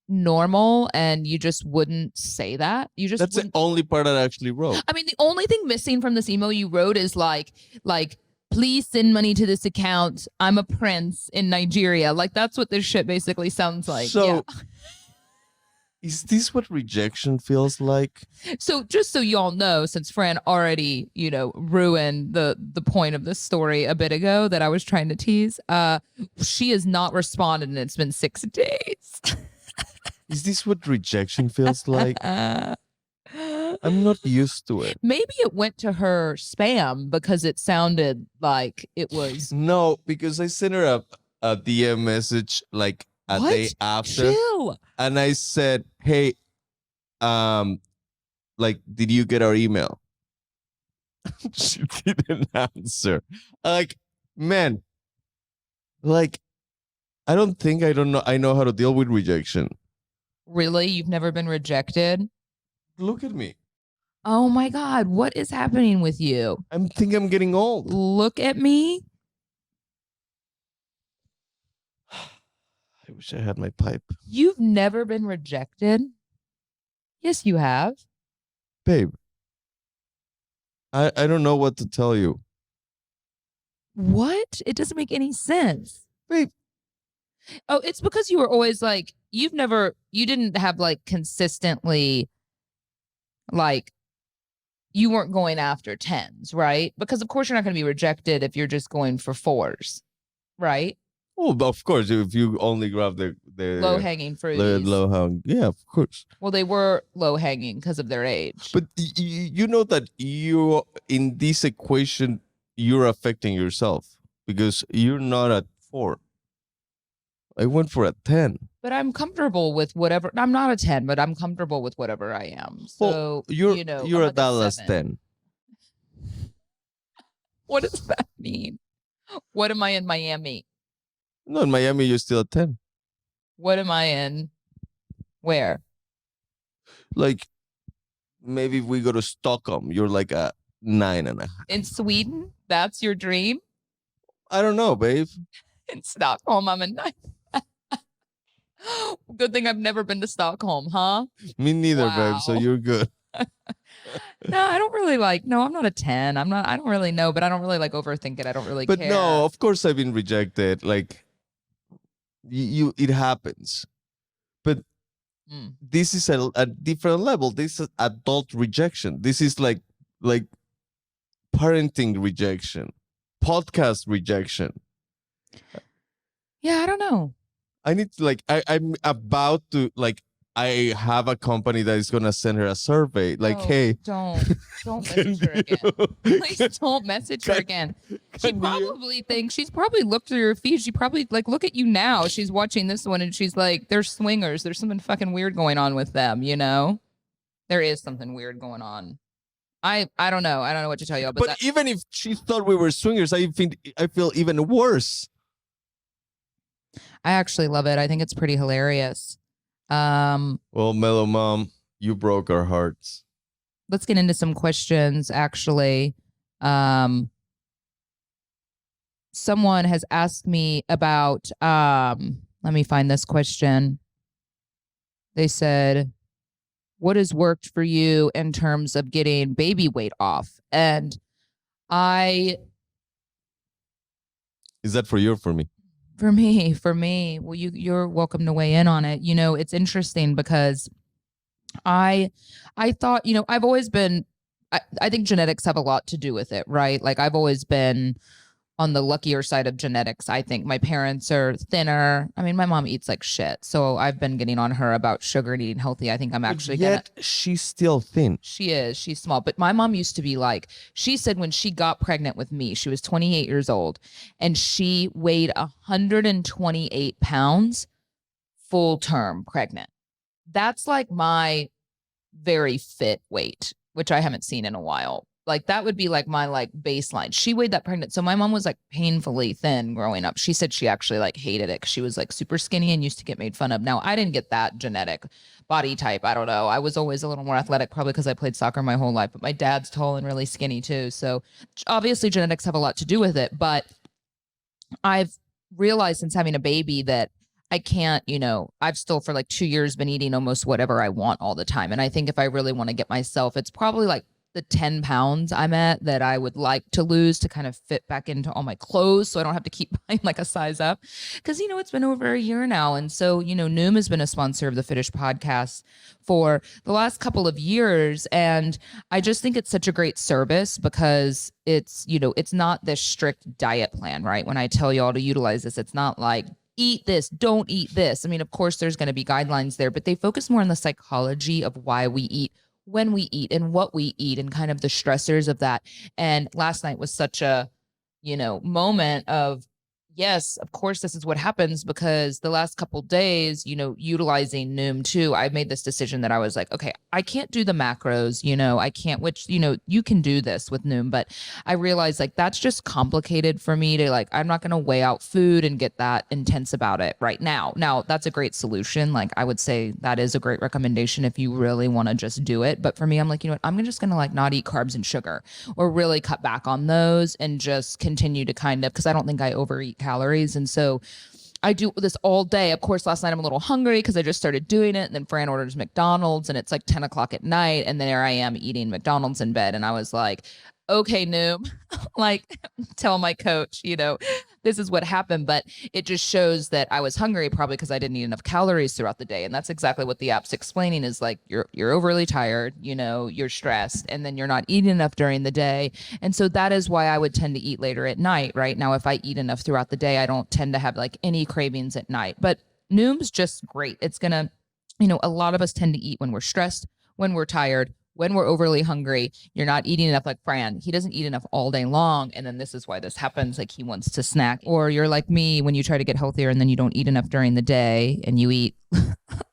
normal and you just wouldn't say that. That's the only part I actually wrote. I mean, the only thing missing from this email you wrote is like please send money to this account. I'm a prince in Nigeria. Like that's what this shit basically sounds like. So is this what rejection feels like? So just so y'all know, since Fran already, you know, ruined the point of this story a bit ago that I was trying to tease, she has not responded and it's been 6 days. Is this what rejection feels like? I'm not used to it. Maybe it went to her spam because it sounded like it was. No, because I sent her a DM message like a day after. Chill. And I said, hey, like, did you get our email? She didn't answer. Like, man, like, I know how to deal with rejection. Really? You've never been rejected? Look at me. Oh my God, what is happening with you? I think I'm getting old. Look at me. I wish I had my pipe. You've never been rejected? Yes, you have. Babe, I don't know what to tell you. What? It doesn't make any sense. Babe. Oh, it's because you were always like, you didn't have like consistently, like, you weren't going after 10s, right? Because of course you're not going to be rejected if you're just going for 4s, right? Oh, of course, if you only grab the low-hanging fruit. Yeah, of course. Well, they were low-hanging because of their age. But you know that you, in this equation, you're affecting yourself because you're not at 4. I went for a 10. But I'm comfortable with whatever. I'm not a 10, but I'm comfortable with whatever I am. So you're I'm a Dallas 10. What does that mean? What am I in Miami? No, in Miami, you're still a 10. What am I in? Where? Like, maybe if we go to Stockholm, you're like a 9.5. In Sweden? That's your dream? I don't know, babe. In Stockholm, I'm a 9. Good thing I've never been to Stockholm, huh? Me neither, babe. So you're good. No, I don't really I'm not a 10. I don't really know, but I don't really overthink it. I don't really care. But no, of course I've been rejected. Like, it happens. But this is a different level. This is adult rejection. This is like parenting rejection, podcast rejection. Yeah, I don't know. I need to I'm about to I have a company that is gonna send her a survey. Like, hey, don't message her again. Please don't message her again. She's probably looked through your feed. She probably look at you now. She's watching this one and she's like, they're swingers. There's something fucking weird going on with them, you know? There is something weird going on. I don't know. I don't know what to tell you. But even if she thought we were swingers, I feel even worse. I actually love it. I think it's pretty hilarious. Well, Mellow Mom, you broke our hearts. Let's get into some questions, actually. Someone has asked me about, let me find this question. They said, what has worked for you in terms of getting baby weight off? And Is that for you or for me? Well, you're welcome to weigh in on it. It's interesting because I I thought, I've always been I think genetics have a lot to do with it, right? Like I've always been on the luckier side of genetics. I think my parents are thinner. I mean, my mom eats like shit. So I've been getting on her about sugar and eating healthy. I think I'm But actually gonna yet she's still thin. she's small. But my mom used to be like, she said when she got pregnant with me, she was 28 years old and she weighed 128 pounds full term pregnant. That's like my very fit weight, which I haven't seen in a while. Like that would be like my like baseline. She weighed that pregnant. So my mom was like painfully thin growing up. She said she actually like hated it because she was like super skinny and used to get made fun of. Now I didn't get that genetic body type. I don't know. I was always a little more athletic, probably because I played soccer my whole life. But my dad's tall and really skinny too. So obviously genetics have a lot to do with it. But I've realized since having a baby that I can't, I've still for like 2 years been eating almost whatever I want all the time. And I think if I really want to get myself, it's probably like the 10 pounds I'm at that I would like to lose to kind of fit back into all my clothes so I don't have to keep buying like a size up. Because, it's been over a year now. And so, Noom has been a sponsor of the Fitish podcast for the last couple of years. And I just think it's such a great service because it's not this strict diet plan, right? When I tell y'all to utilize this, it's not like, eat this, don't eat this. I mean, of course, there's going to be guidelines there, but they focus more on the psychology of why we eat, when we eat, and what we eat, and kind of the stressors of that. And last night was such a, moment of, yes, of course, this is what happens because the last couple days, utilizing Noom too, I made this decision that I was like, okay, I can't do the macros, I can't, which, you can do this with Noom, but I realized like that's just complicated for me to like, I'm not going to weigh out food and get that intense about it right now. Now, that's a great solution. Like I would say that is a great recommendation if you really want to just do it. But for me, I'm like, you know what, I'm just going to like not eat carbs and sugar or really cut back on those and just continue to kind of, because I don't think I overeat calories. And so I do this all day. Of course, last night I'm a little hungry because I just started doing it. And then Fran orders McDonald's and it's like 10 o'clock at night. And there I am eating McDonald's in bed. And I was like, okay, Noom, like tell my coach, this is what happened. But it just shows that I was hungry probably because I didn't eat enough calories throughout the day. And that's exactly what the app's explaining is like, you're overly tired, you're stressed, and then you're not eating enough during the day. And so that is why I would tend to eat later at night, right? Now, if I eat enough throughout the day, I don't tend to have like any cravings at night. But Noom's just great. It's going to, a lot of us tend to eat when we're stressed, when we're tired, when we're overly hungry. You're not eating enough. Like Fran, he doesn't eat enough all day long. And then this is why this happens. Like he wants to snack. Or you're like me when you try to get healthier and then you don't eat enough during the day and you eat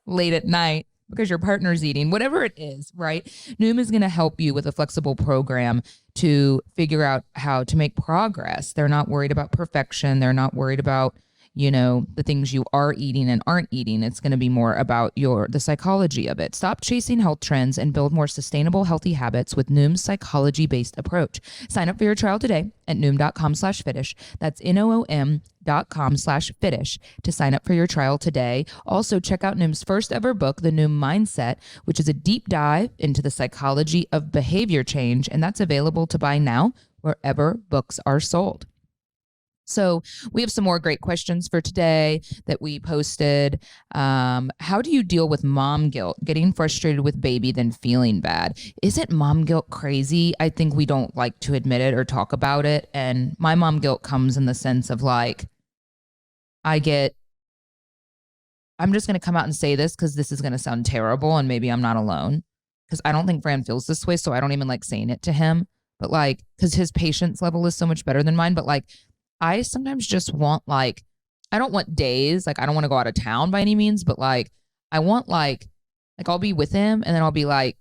late at night because your partner's eating, whatever it is, right? Noom is going to help you with a flexible program to figure out how to make progress. They're not worried about perfection. They're not worried about the things you are eating and aren't eating. It's going to be more about the psychology of it. Stop chasing health trends and build more sustainable, healthy habits with Noom's psychology-based approach. Sign up for your trial today at Noom.com/Fitish. That's Noom.com/Fitish to sign up for your trial today. Also, check out Noom's first ever book, The Noom Mindset, which is a deep dive into the psychology of behavior change. And that's available to buy now wherever books are sold. So we have some more great questions for today that we posted. How do you deal with mom guilt, getting frustrated with baby, then feeling bad? Isn't mom guilt crazy? I think we don't like to admit it or talk about it. And my mom guilt comes in the sense of like, I'm just going to come out and say this because this is going to sound terrible and maybe I'm not alone. Because I don't think Fran feels this way. So I don't even like saying it to him. But like, because his patience level is so much better than mine. But like, I sometimes just want like, I don't want days. Like I don't want to go out of town by any means, but like, I want like I'll be with him and then I'll be like,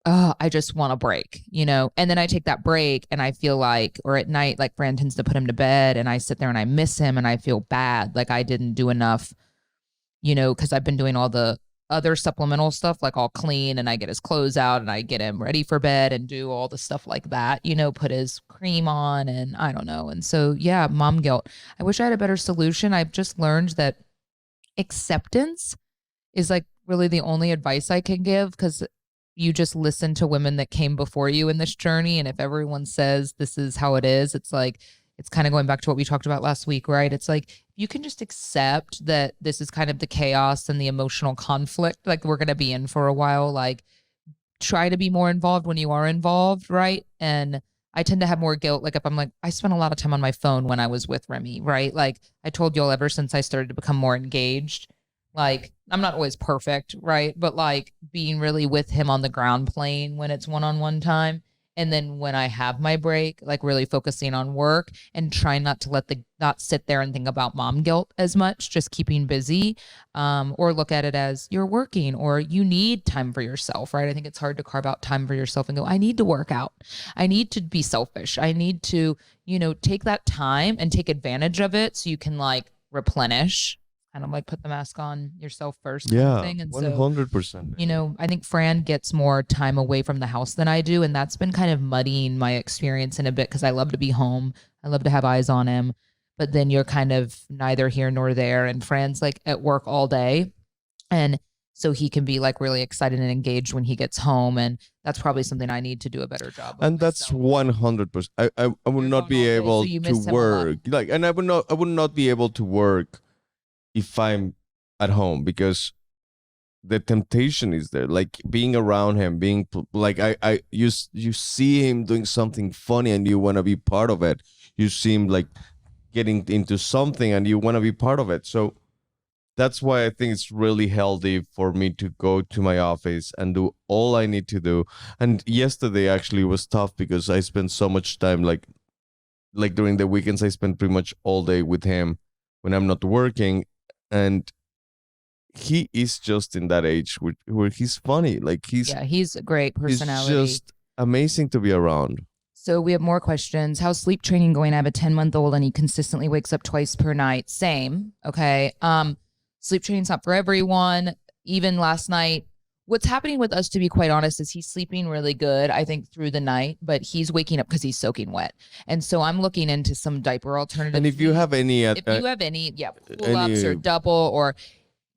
oh, I just want a break, And then I take that break and I feel like, or at night, like Fran tends to put him to bed and I sit there and I miss him and I feel bad. Like I didn't do enough, because I've been doing all the other supplemental stuff, like I'll clean and I get his clothes out and I get him ready for bed and do all the stuff like that, put his cream on and I don't know. And so, yeah, mom guilt. I wish I had a better solution. I've just learned that acceptance is like really the only advice I can give because you just listen to women that came before you in this journey. And if everyone says this is how it is, it's like, it's kind of going back to what we talked about last week, right? It's like you can just accept that this is kind of the chaos and the emotional conflict like we're going to be in for a while. Like try to be more involved when you are involved, right? And I tend to have more guilt. Like if I'm like, I spent a lot of time on my phone when I was with Remy, right? Like I told y'all ever since I started to become more engaged, like I'm not always perfect, right? But like being really with him on the ground playing when it's one-on-one time. And then when I have my break, like really focusing on work and trying not to not sit there and think about mom guilt as much, just keeping busy, or look at it as you're working or you need time for yourself, right? I think it's hard to carve out time for yourself and go, I need to work out. I need to be selfish. I need to, take that time and take advantage of it so you can like replenish, kind of like put the mask on yourself first kind of thing. And 100%. I think Fran gets more time away from the house than I do. And that's been kind of muddying my experience in a bit because I love to be home. I love to have eyes on him. But then you're kind of neither here nor there. And Fran's like at work all day. And so he can be like really excited and engaged when he gets home. And that's probably something I need to do a better job of. And that's 100%. I would You're not gone be all day, able so you to miss him a lot. work. Like, and I would not be able to work if I'm at home because the temptation is there, like being around him, like you see him doing something funny and you want to be part of it. You see him like getting into something and you want to be part of it. So that's why I think it's really healthy for me to go to my office and do all I need to do. And yesterday actually was tough because I spent so much time like during the weekends I spend pretty much all day with him when I'm not working, and he is just in that age where he's funny. Like he's a great personality. He's just amazing to be around. So we have more questions. How's sleep training going? I have a 10-month-old and he consistently wakes up twice per night. Same. Okay. Sleep training's not for everyone. Even last night, what's happening with us, to be quite honest, is he's sleeping really good, I think, through the night, but he's waking up because he's soaking wet. And so I'm looking into some diaper alternatives. And if you have any, pull-ups or double, or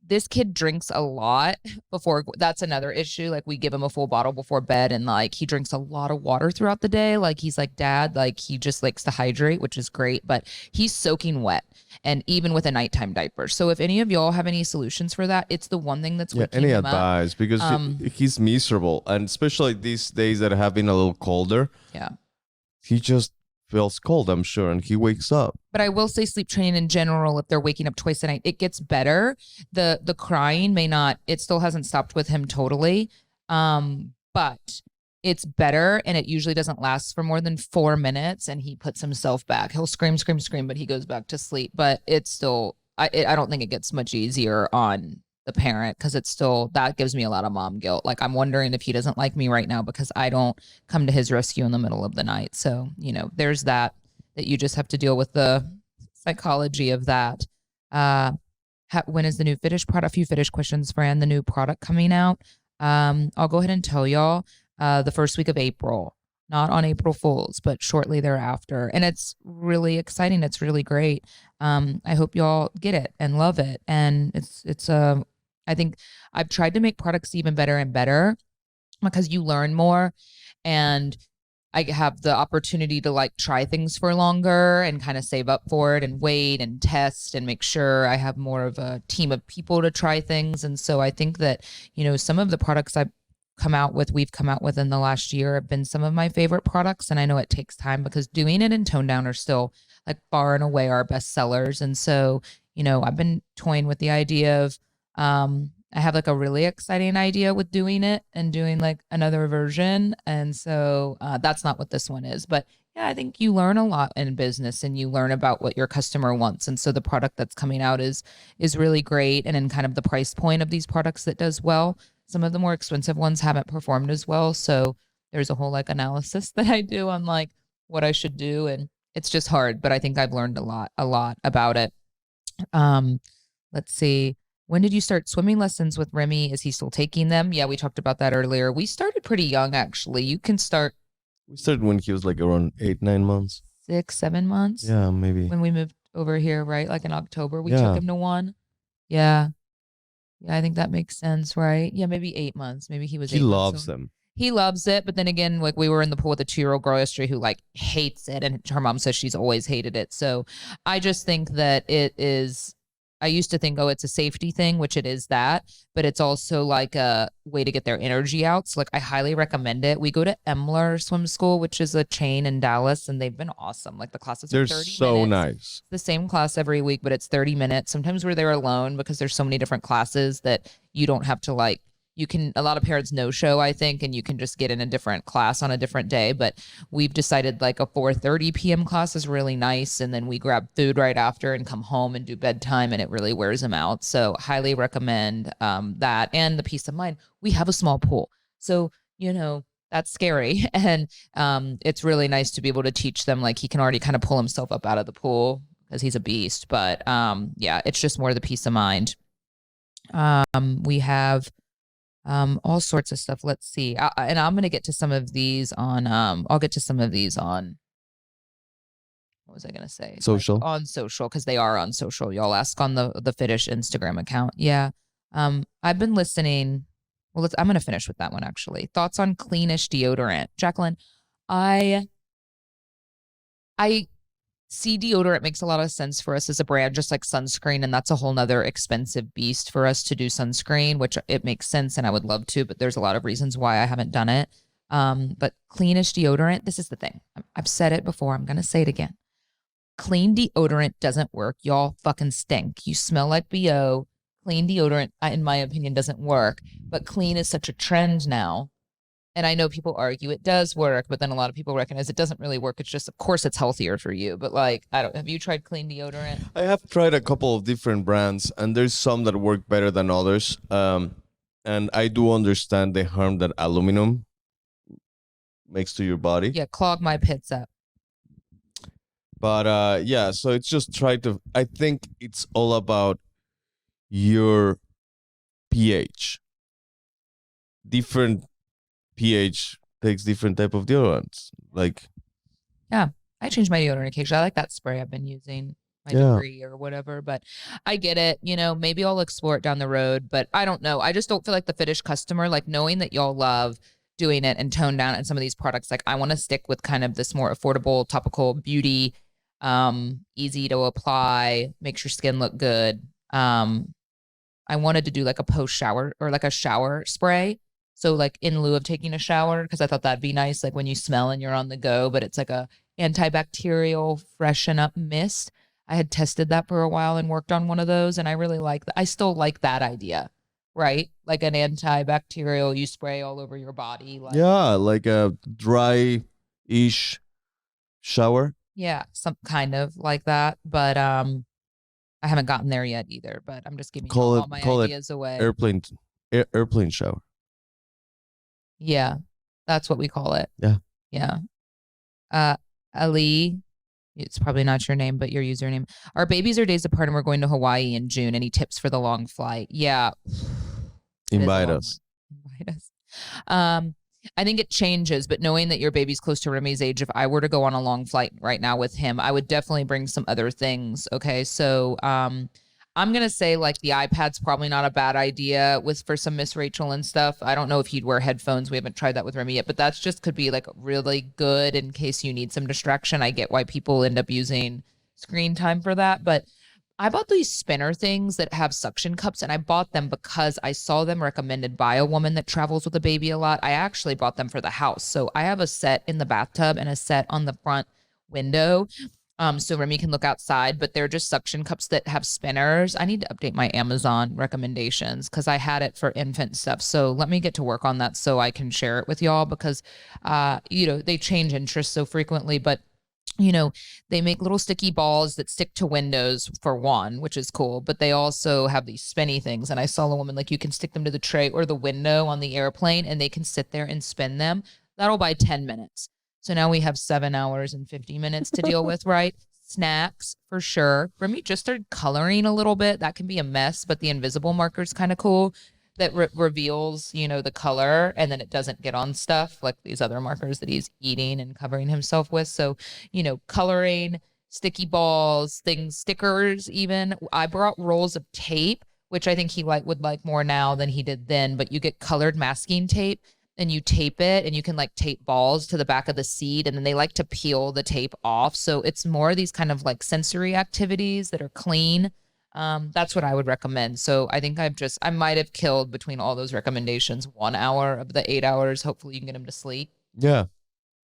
this kid drinks a lot before. That's another issue. Like we give him a full bottle before bed and like he drinks a lot of water throughout the day. Like he's like, Dad, like he just likes to hydrate, which is great, but he's soaking wet and even with a nighttime diaper. So if any of y'all have any solutions for that, it's the one thing that's waking any him advice up. Because he's miserable, and especially these days that have been a little colder. Yeah. He just feels cold, I'm sure, and he wakes up. But I will say sleep training in general, if they're waking up twice a night, it gets better. The crying may not, it still hasn't stopped with him totally. But it's better, and it usually doesn't last for more than 4 minutes, and he puts himself back. He'll scream, but he goes back to sleep. But it's still, I don't think it gets much easier on the parent because it's still, that gives me a lot of mom guilt. Like I'm wondering if he doesn't like me right now because I don't come to his rescue in the middle of the night. So, there's that you just have to deal with the psychology of that. When is the new Fitish product? A few Fitish questions, Fran. The new product coming out. I'll go ahead and tell y'all the first week of April, not on April Fools, but shortly thereafter. And it's really exciting. It's really great. I hope y'all get it and love it. And I think I've tried to make products even better and better because you learn more, and I have the opportunity to like try things for longer and kind of save up for it and wait and test and make sure I have more of a team of people to try things. And so I think that, some of the products we've come out with in the last year have been some of my favorite products. And I know it takes time because doing it in Tone Down are still like far and away our best sellers. And so, I've been toying with the idea of, I have like a really exciting idea with doing it and doing like another version. And so that's not what this one is. But yeah, I think you learn a lot in business and you learn about what your customer wants. And so the product that's coming out is really great. And in kind of the price point of these products that does well. Some of the more expensive ones haven't performed as well. So there's a whole like analysis that I do on like what I should do. And it's just hard, but I think I've learned a lot about it. Let's see. When did you start swimming lessons with Remy? Is he still taking them? Yeah, we talked about that earlier. We started pretty young, actually. You can start. We started when he was like around 8-9 months. 6-7 months? Yeah, maybe. When we moved over here, right? Like in October, we took him to one. Yeah. Yeah, I think that makes sense, right? Yeah, maybe 8 months. Maybe he was 8 months. He loves them. He loves it, but then again, like we were in the pool with a 2-year-old girl yesterday who like hates it, and her mom says she's always hated it. So I just think that it is. I used to think, oh, it's a safety thing, which it is that, but it's also like a way to get their energy out. So like I highly recommend it. We go to Emler Swim School, which is a chain in Dallas, and they've been awesome. Like the classes are They're 30 so minutes. nice. The same class every week, but it's 30 minutes. Sometimes we're there alone because there's so many different classes that you don't have to like you can a lot of parents no show, I think, and you can just get in a different class on a different day. But we've decided like a 4:30 p.m. class is really nice, and then we grab food right after and come home and do bedtime, and it really wears them out. So highly recommend that, and the peace of mind. We have a small pool, so that's scary, and it's really nice to be able to teach them. Like he can already kind of pull himself up out of the pool because he's a beast. But yeah, it's just more the peace of mind. We have all sorts of stuff. Let's see. And I'm going to get to some of these on, I'll get to some of these on, what was I going to say? Social. Like on social, because they are on social. Y'all ask on the Fitish Instagram account. Yeah. I've been listening. Well, I'm going to finish with that one, actually. Thoughts on Cleanish deodorant. Jacqueline, I see deodorant makes a lot of sense for us as a brand, just like sunscreen. And that's a whole nother expensive beast for us to do sunscreen, which it makes sense. And I would love to, but there's a lot of reasons why I haven't done it. But Cleanish deodorant, this is the thing. I've said it before. I'm going to say it again. Clean deodorant doesn't work. Y'all fucking stink. You smell like BO. Clean deodorant, in my opinion, doesn't work. But clean is such a trend now. And I know people argue it does work, but then a lot of people recognize it doesn't really work. It's just, of course, it's healthier for you. But like, have you tried clean deodorant? I have tried a couple of different brands, and there's some that work better than others. And I do understand the harm that aluminum makes to your body. Yeah, clog my pits up. But yeah, so it's just I think it's all about your pH. Different pH takes different type of deodorants. Like, yeah, I change my deodorant occasionally. I like that spray I've been using, my Degree or whatever. But I get it. Maybe I'll explore it down the road. But I don't know. I just don't feel like the Fitish customer, like knowing that y'all love doing it and tone down and some of these products. Like I want to stick with kind of this more affordable topical beauty, easy to apply, makes your skin look good. I wanted to do like a post shower or like a shower spray. So like in lieu of taking a shower, because I thought that'd be nice, like when you smell and you're on the go, but it's like a antibacterial freshen up mist. I had tested that for a while and worked on one of those, and I really like that. I still like that idea, right? Like an antibacterial you spray all over your body. Like a dry-ish shower. Yeah, some kind of like that. But I haven't gotten there yet either. But I'm just giving all my ideas away. Airplane shower. Yeah, that's what we call it. Yeah. Ali, it's probably not your name, but your username. Our babies are days apart and we're going to Hawaii in June. Any tips for the long flight? Yeah. Invite us. Invite us. I think it changes, but knowing that your baby's close to Remy's age, if I were to go on a long flight right now with him, I would definitely bring some other things. Okay. So, I'm going to say like the iPad's probably not a bad idea for some Miss Rachel and stuff. I don't know if you'd wear headphones. We haven't tried that with Remy yet, but that's just could be like really good in case you need some distraction. I get why people end up using screen time for that, but I bought these spinner things that have suction cups, and I bought them because I saw them recommended by a woman that travels with a baby a lot. I actually bought them for the house. So I have a set in the bathtub and a set on the front window. So Remy can look outside, but they're just suction cups that have spinners. I need to update my Amazon recommendations because I had it for infant stuff. So let me get to work on that so I can share it with y'all because, they change interests so frequently, but they make little sticky balls that stick to windows for one, which is cool, but they also have these spinny things. And I saw a woman, like you can stick them to the tray or the window on the airplane and they can sit there and spin them. That'll buy 10 minutes. So now we have 7 hours and 50 minutes to deal with, right? Snacks for sure. Remy just started coloring a little bit. That can be a mess, but the invisible marker is kind of cool. That reveals, the color, and then it doesn't get on stuff like these other markers that he's eating and covering himself with. So, coloring, sticky balls, stickers even. I brought rolls of tape, which I think he would like more now than he did then, but you get colored masking tape. and you tape it, and you can like tape balls to the back of the seat, and then they like to peel the tape off. So it's more these kind of like sensory activities that are clean. That's what I would recommend. So I think I might have killed between all those recommendations 1 hour of the 8 hours. Hopefully you can get him to sleep. Yeah,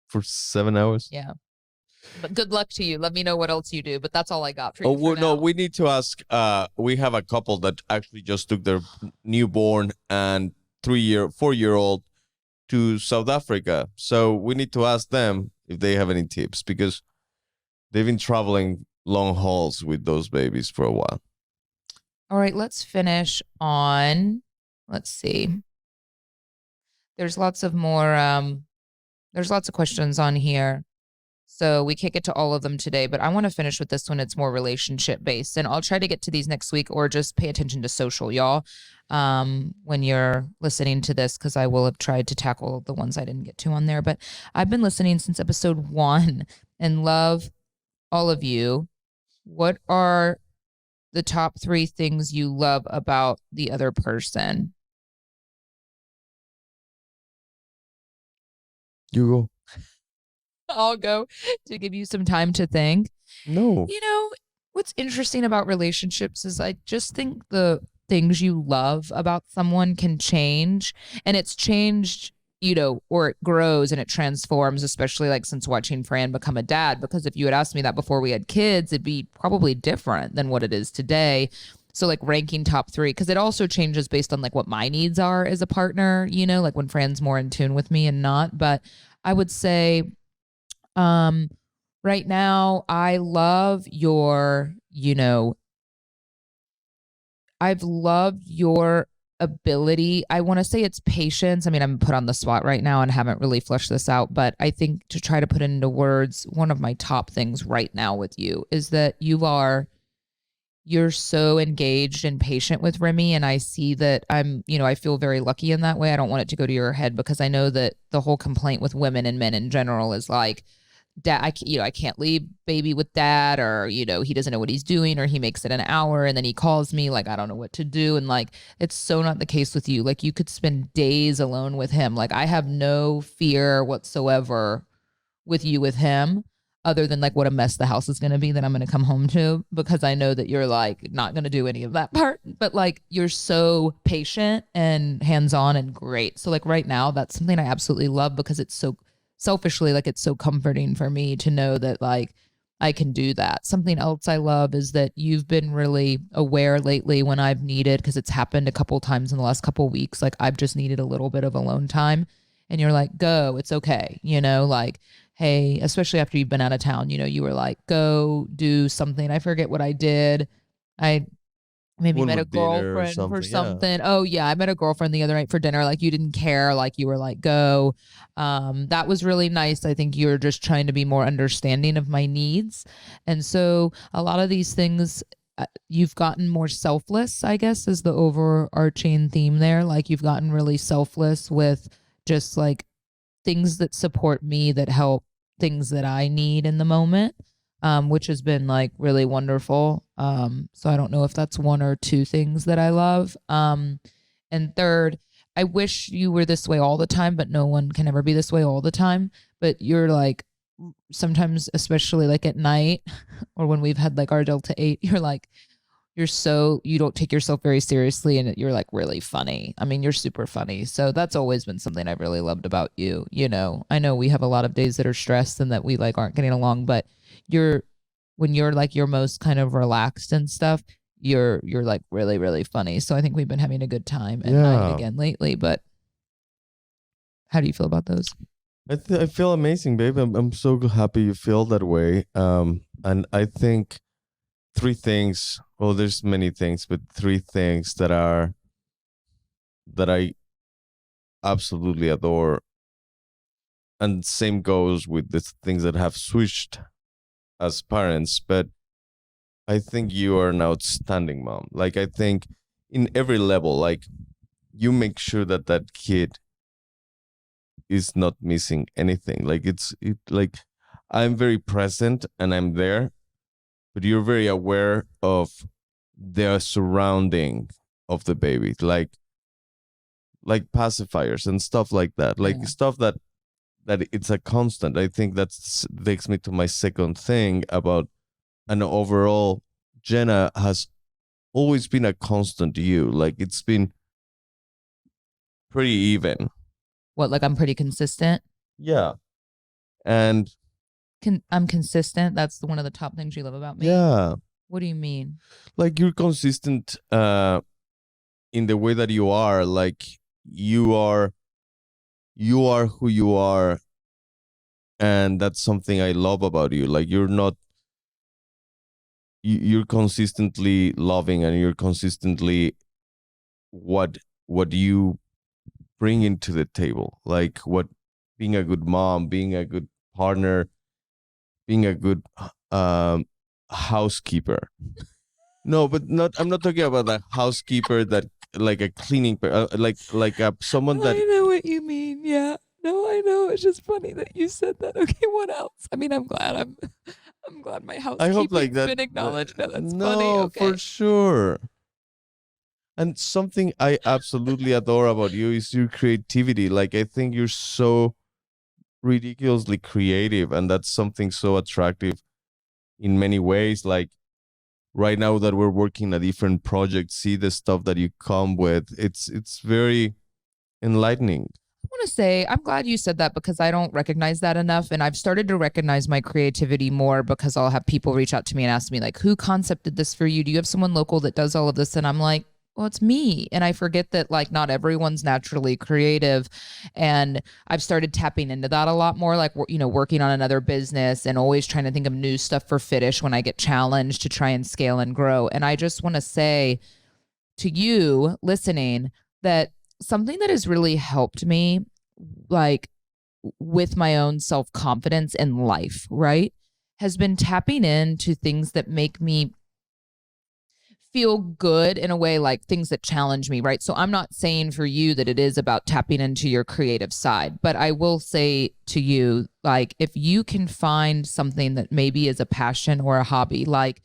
for 7 hours. Yeah. But good luck to you. Let me know what else you do. But that's all I got for you. Oh, For well, no, now. we need to ask. We have a couple that actually just took their newborn and 4-year-old to South Africa. So we need to ask them if they have any tips because they've been traveling long hauls with those babies for a while. All right, let's finish on, let's see. There's lots of questions on here. So we can't get to all of them today, but I want to finish with this one. It's more relationship based, and I'll try to get to these next week, or just pay attention to social, y'all, when you're listening to this, because I will have tried to tackle the ones I didn't get to on there. But I've been listening since episode 1 and love all of you. What are the top 3 things you love about the other person? You go. I'll go to give you some time to think. No. You know, what's interesting about relationships is I just think the things you love about someone can change, and it's changed, or it grows and it transforms, especially like since watching Fran become a dad. Because if you had asked me that before we had kids, it'd be probably different than what it is today. So like ranking top 3, because it also changes based on like what my needs are as a partner, like when Fran's more in tune with me and not. But I would say, right now, I love I've loved your ability. I want to say it's patience. I mean, I'm put on the spot right now and haven't really fleshed this out, but I think to try to put into words, one of my top things right now with you is that you're so engaged and patient with Remy. And I see that I feel very lucky in that way. I don't want it to go to your head, because I know that the whole complaint with women and men in general is like, dad, I can't leave baby with dad, or, he doesn't know what he's doing, or he makes it an hour and then he calls me like, I don't know what to do. And like, it's so not the case with you. Like, you could spend days alone with him. Like, I have no fear whatsoever with you with him, other than like what a mess the house is going to be that I'm going to come home to, because I know that you're like not going to do any of that part, but like you're so patient and hands-on and great. So like right now, that's something I absolutely love, because it's so selfishly, like, it's so comforting for me to know that like I can do that. Something else I love is that you've been really aware lately when I've needed, because it's happened a couple times in the last couple weeks, like I've just needed a little bit of alone time, and you're like, go, it's okay, like, hey, especially after you've been out of town, you were like, go do something. I forget what I did. I maybe Went met a with dinner or girlfriend for something. Yeah. something. Oh yeah, I met a girlfriend the other night for dinner. Like, you didn't care. Like, you were like, go. That was really nice. I think you're just trying to be more understanding of my needs. And so a lot of these things, you've gotten more selfless, I guess, is the overarching theme there. Like, you've gotten really selfless with just like things that support me, that help things that I need in the moment, which has been like really wonderful. So I don't know if that's 1 or 2 things that I love. And third, I wish you were this way all the time, but no one can ever be this way all the time. But you're like, sometimes, especially like at night or when we've had like our Delta 8, you're like, you don't take yourself very seriously, and you're like really funny. I mean, you're super funny. So that's always been something I've really loved about you. I know we have a lot of days that are stressed and that we like aren't getting along, but when you're like your most kind of relaxed and stuff, you're like really, really funny. So I think we've been having a good time at night again lately. But how do you feel about those? I feel amazing, babe. I'm so happy you feel that way. And I think 3 things. Well, there's many things, but 3 things that I absolutely adore. And same goes with the things that have switched as parents. But I think you are an outstanding mom. Like, I think in every level, like, you make sure that that kid is not missing anything. Like, like, I'm very present and I'm there, but you're very aware of the surrounding of the baby. Like like pacifiers and stuff like that, like Yeah. stuff that it's a constant. I think that's takes me to my second thing about an overall. Jenna has always been a constant you. Like it's been pretty even. What, like I'm pretty consistent? Yeah. And I'm consistent. That's one of the top things you love about me. yeah, What do you mean? like you're consistent in the way that you are. Like you are who you are, and that's something I love about you. Like you're not you're consistently loving, and you're consistently what you bring into the table, like what being a good mom, being a good partner, being a good housekeeper. No, but not. I'm not talking about a housekeeper that like a cleaning, like someone that. I know what you mean. Yeah. No, I know. It's just funny that you said that. Okay, what else? I mean, I'm glad I'm glad my I hope like housekeeping's that. been acknowledged. No, that's funny. No, for Okay. sure. And something I absolutely adore about you is your creativity. Like I think you're so ridiculously creative, and that's something so attractive in many ways. Like right now that we're working a different project, see the stuff that you come with. It's very enlightening. I want to say I'm glad you said that because I don't recognize that enough, and I've started to recognize my creativity more because I'll have people reach out to me and ask me like, who concepted this for you? Do you have someone local that does all of this? And I'm like, well, it's me. And I forget that like not everyone's naturally creative. And I've started tapping into that a lot more, like, working on another business and always trying to think of new stuff for Fitish when I get challenged to try and scale and grow. And I just want to say to you listening that something that has really helped me, like with my own self confidence in life, right, has been tapping into things that make me feel good in a way, like things that challenge me, right? So I'm not saying for you that it is about tapping into your creative side, but I will say to you, like, if you can find something that maybe is a passion or a hobby, like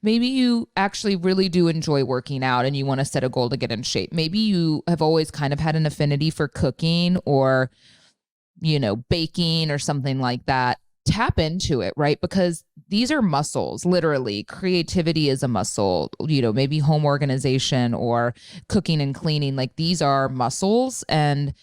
maybe you actually really do enjoy working out and you want to set a goal to get in shape. Maybe you have always kind of had an affinity for cooking or, baking or something like that. Tap into it, right? Because these are muscles, literally. Creativity is a muscle, maybe home organization or cooking and cleaning. Like these are muscles, and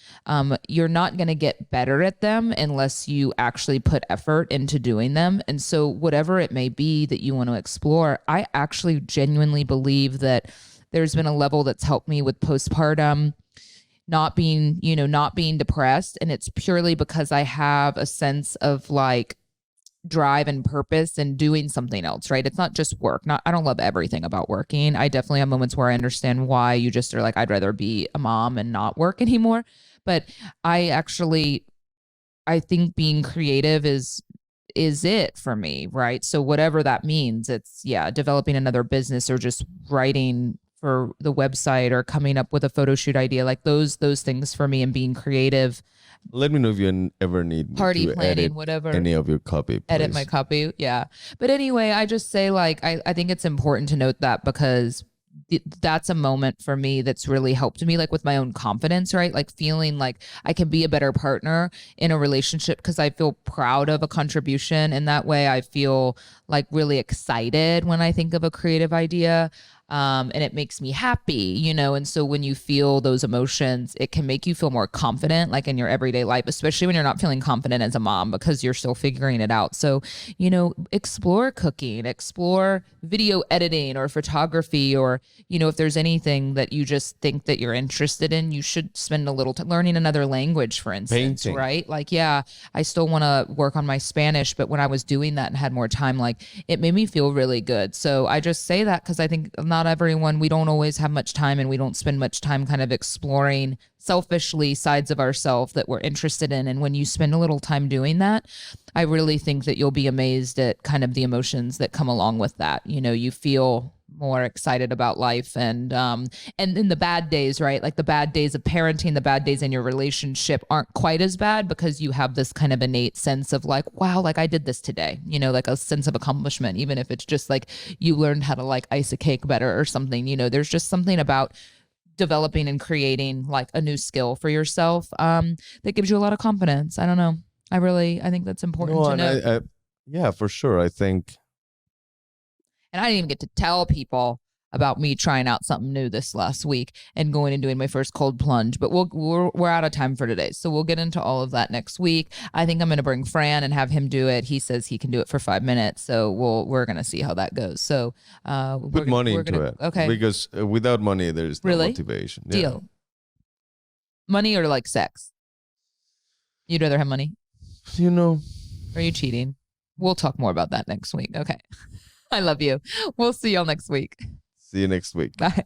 you're not going to get better at them unless you actually put effort into doing them. And so, whatever it may be that you want to explore, I actually genuinely believe that there's been a level that's helped me with postpartum not being depressed. And it's purely because I have a sense of like drive and purpose and doing something else, right? It's not just work. I don't love everything about working. I definitely have moments where I understand why you just are like, I'd rather be a mom and not work anymore. But I think being creative is it for me, right? So whatever that means, it's developing another business or just writing for the website or coming up with a photo shoot idea, like those things for me, and being creative. Let me know if you ever need me Party to planning, edit whatever. any of your copy, Edit my please. copy. Yeah. But anyway, I just say like, I think it's important to note that because that's a moment for me that's really helped me, like with my own confidence, right? Like feeling like I can be a better partner in a relationship because I feel proud of a contribution. And that way I feel like really excited when I think of a creative idea. And it makes me happy, and so when you feel those emotions, it can make you feel more confident, like in your everyday life, especially when you're not feeling confident as a mom because you're still figuring it out. So, explore cooking, explore video editing or photography, or, if there's anything that you just think that you're interested in, you should spend a little time learning another language, for instance, Painting. right? Like, yeah, I still want to work on my Spanish, but when I was doing that and had more time, like it made me feel really good. So I just say that because I think not everyone, we don't always have much time, and we don't spend much time kind of exploring selfishly sides of ourselves that we're interested in. And when you spend a little time doing that, I really think that you'll be amazed at kind of the emotions that come along with that. You feel more excited about life, and in the bad days, right? Like the bad days of parenting, the bad days in your relationship aren't quite as bad because you have this kind of innate sense of like, wow, like I did this today, like a sense of accomplishment, even if it's just like you learned how to like ice a cake better or something. There's just something about developing and creating like a new skill for yourself that gives you a lot of confidence. I don't know. I think that's important to know. Yeah, for sure. I think. And I didn't even get to tell people about me trying out something new this last week and going and doing my first cold plunge. But we're out of time for today, so we'll get into all of that next week. I think I'm going to bring Fran and have him do it. He says he can do it for 5 minutes, so we're going to see how that goes. So put money into it, okay? Because without money, there's no motivation. Yeah. Deal. Money or like sex? You'd rather have money? Are you cheating? We'll talk more about that next week. Okay. I love you. We'll see y'all next week. See you next week. Bye.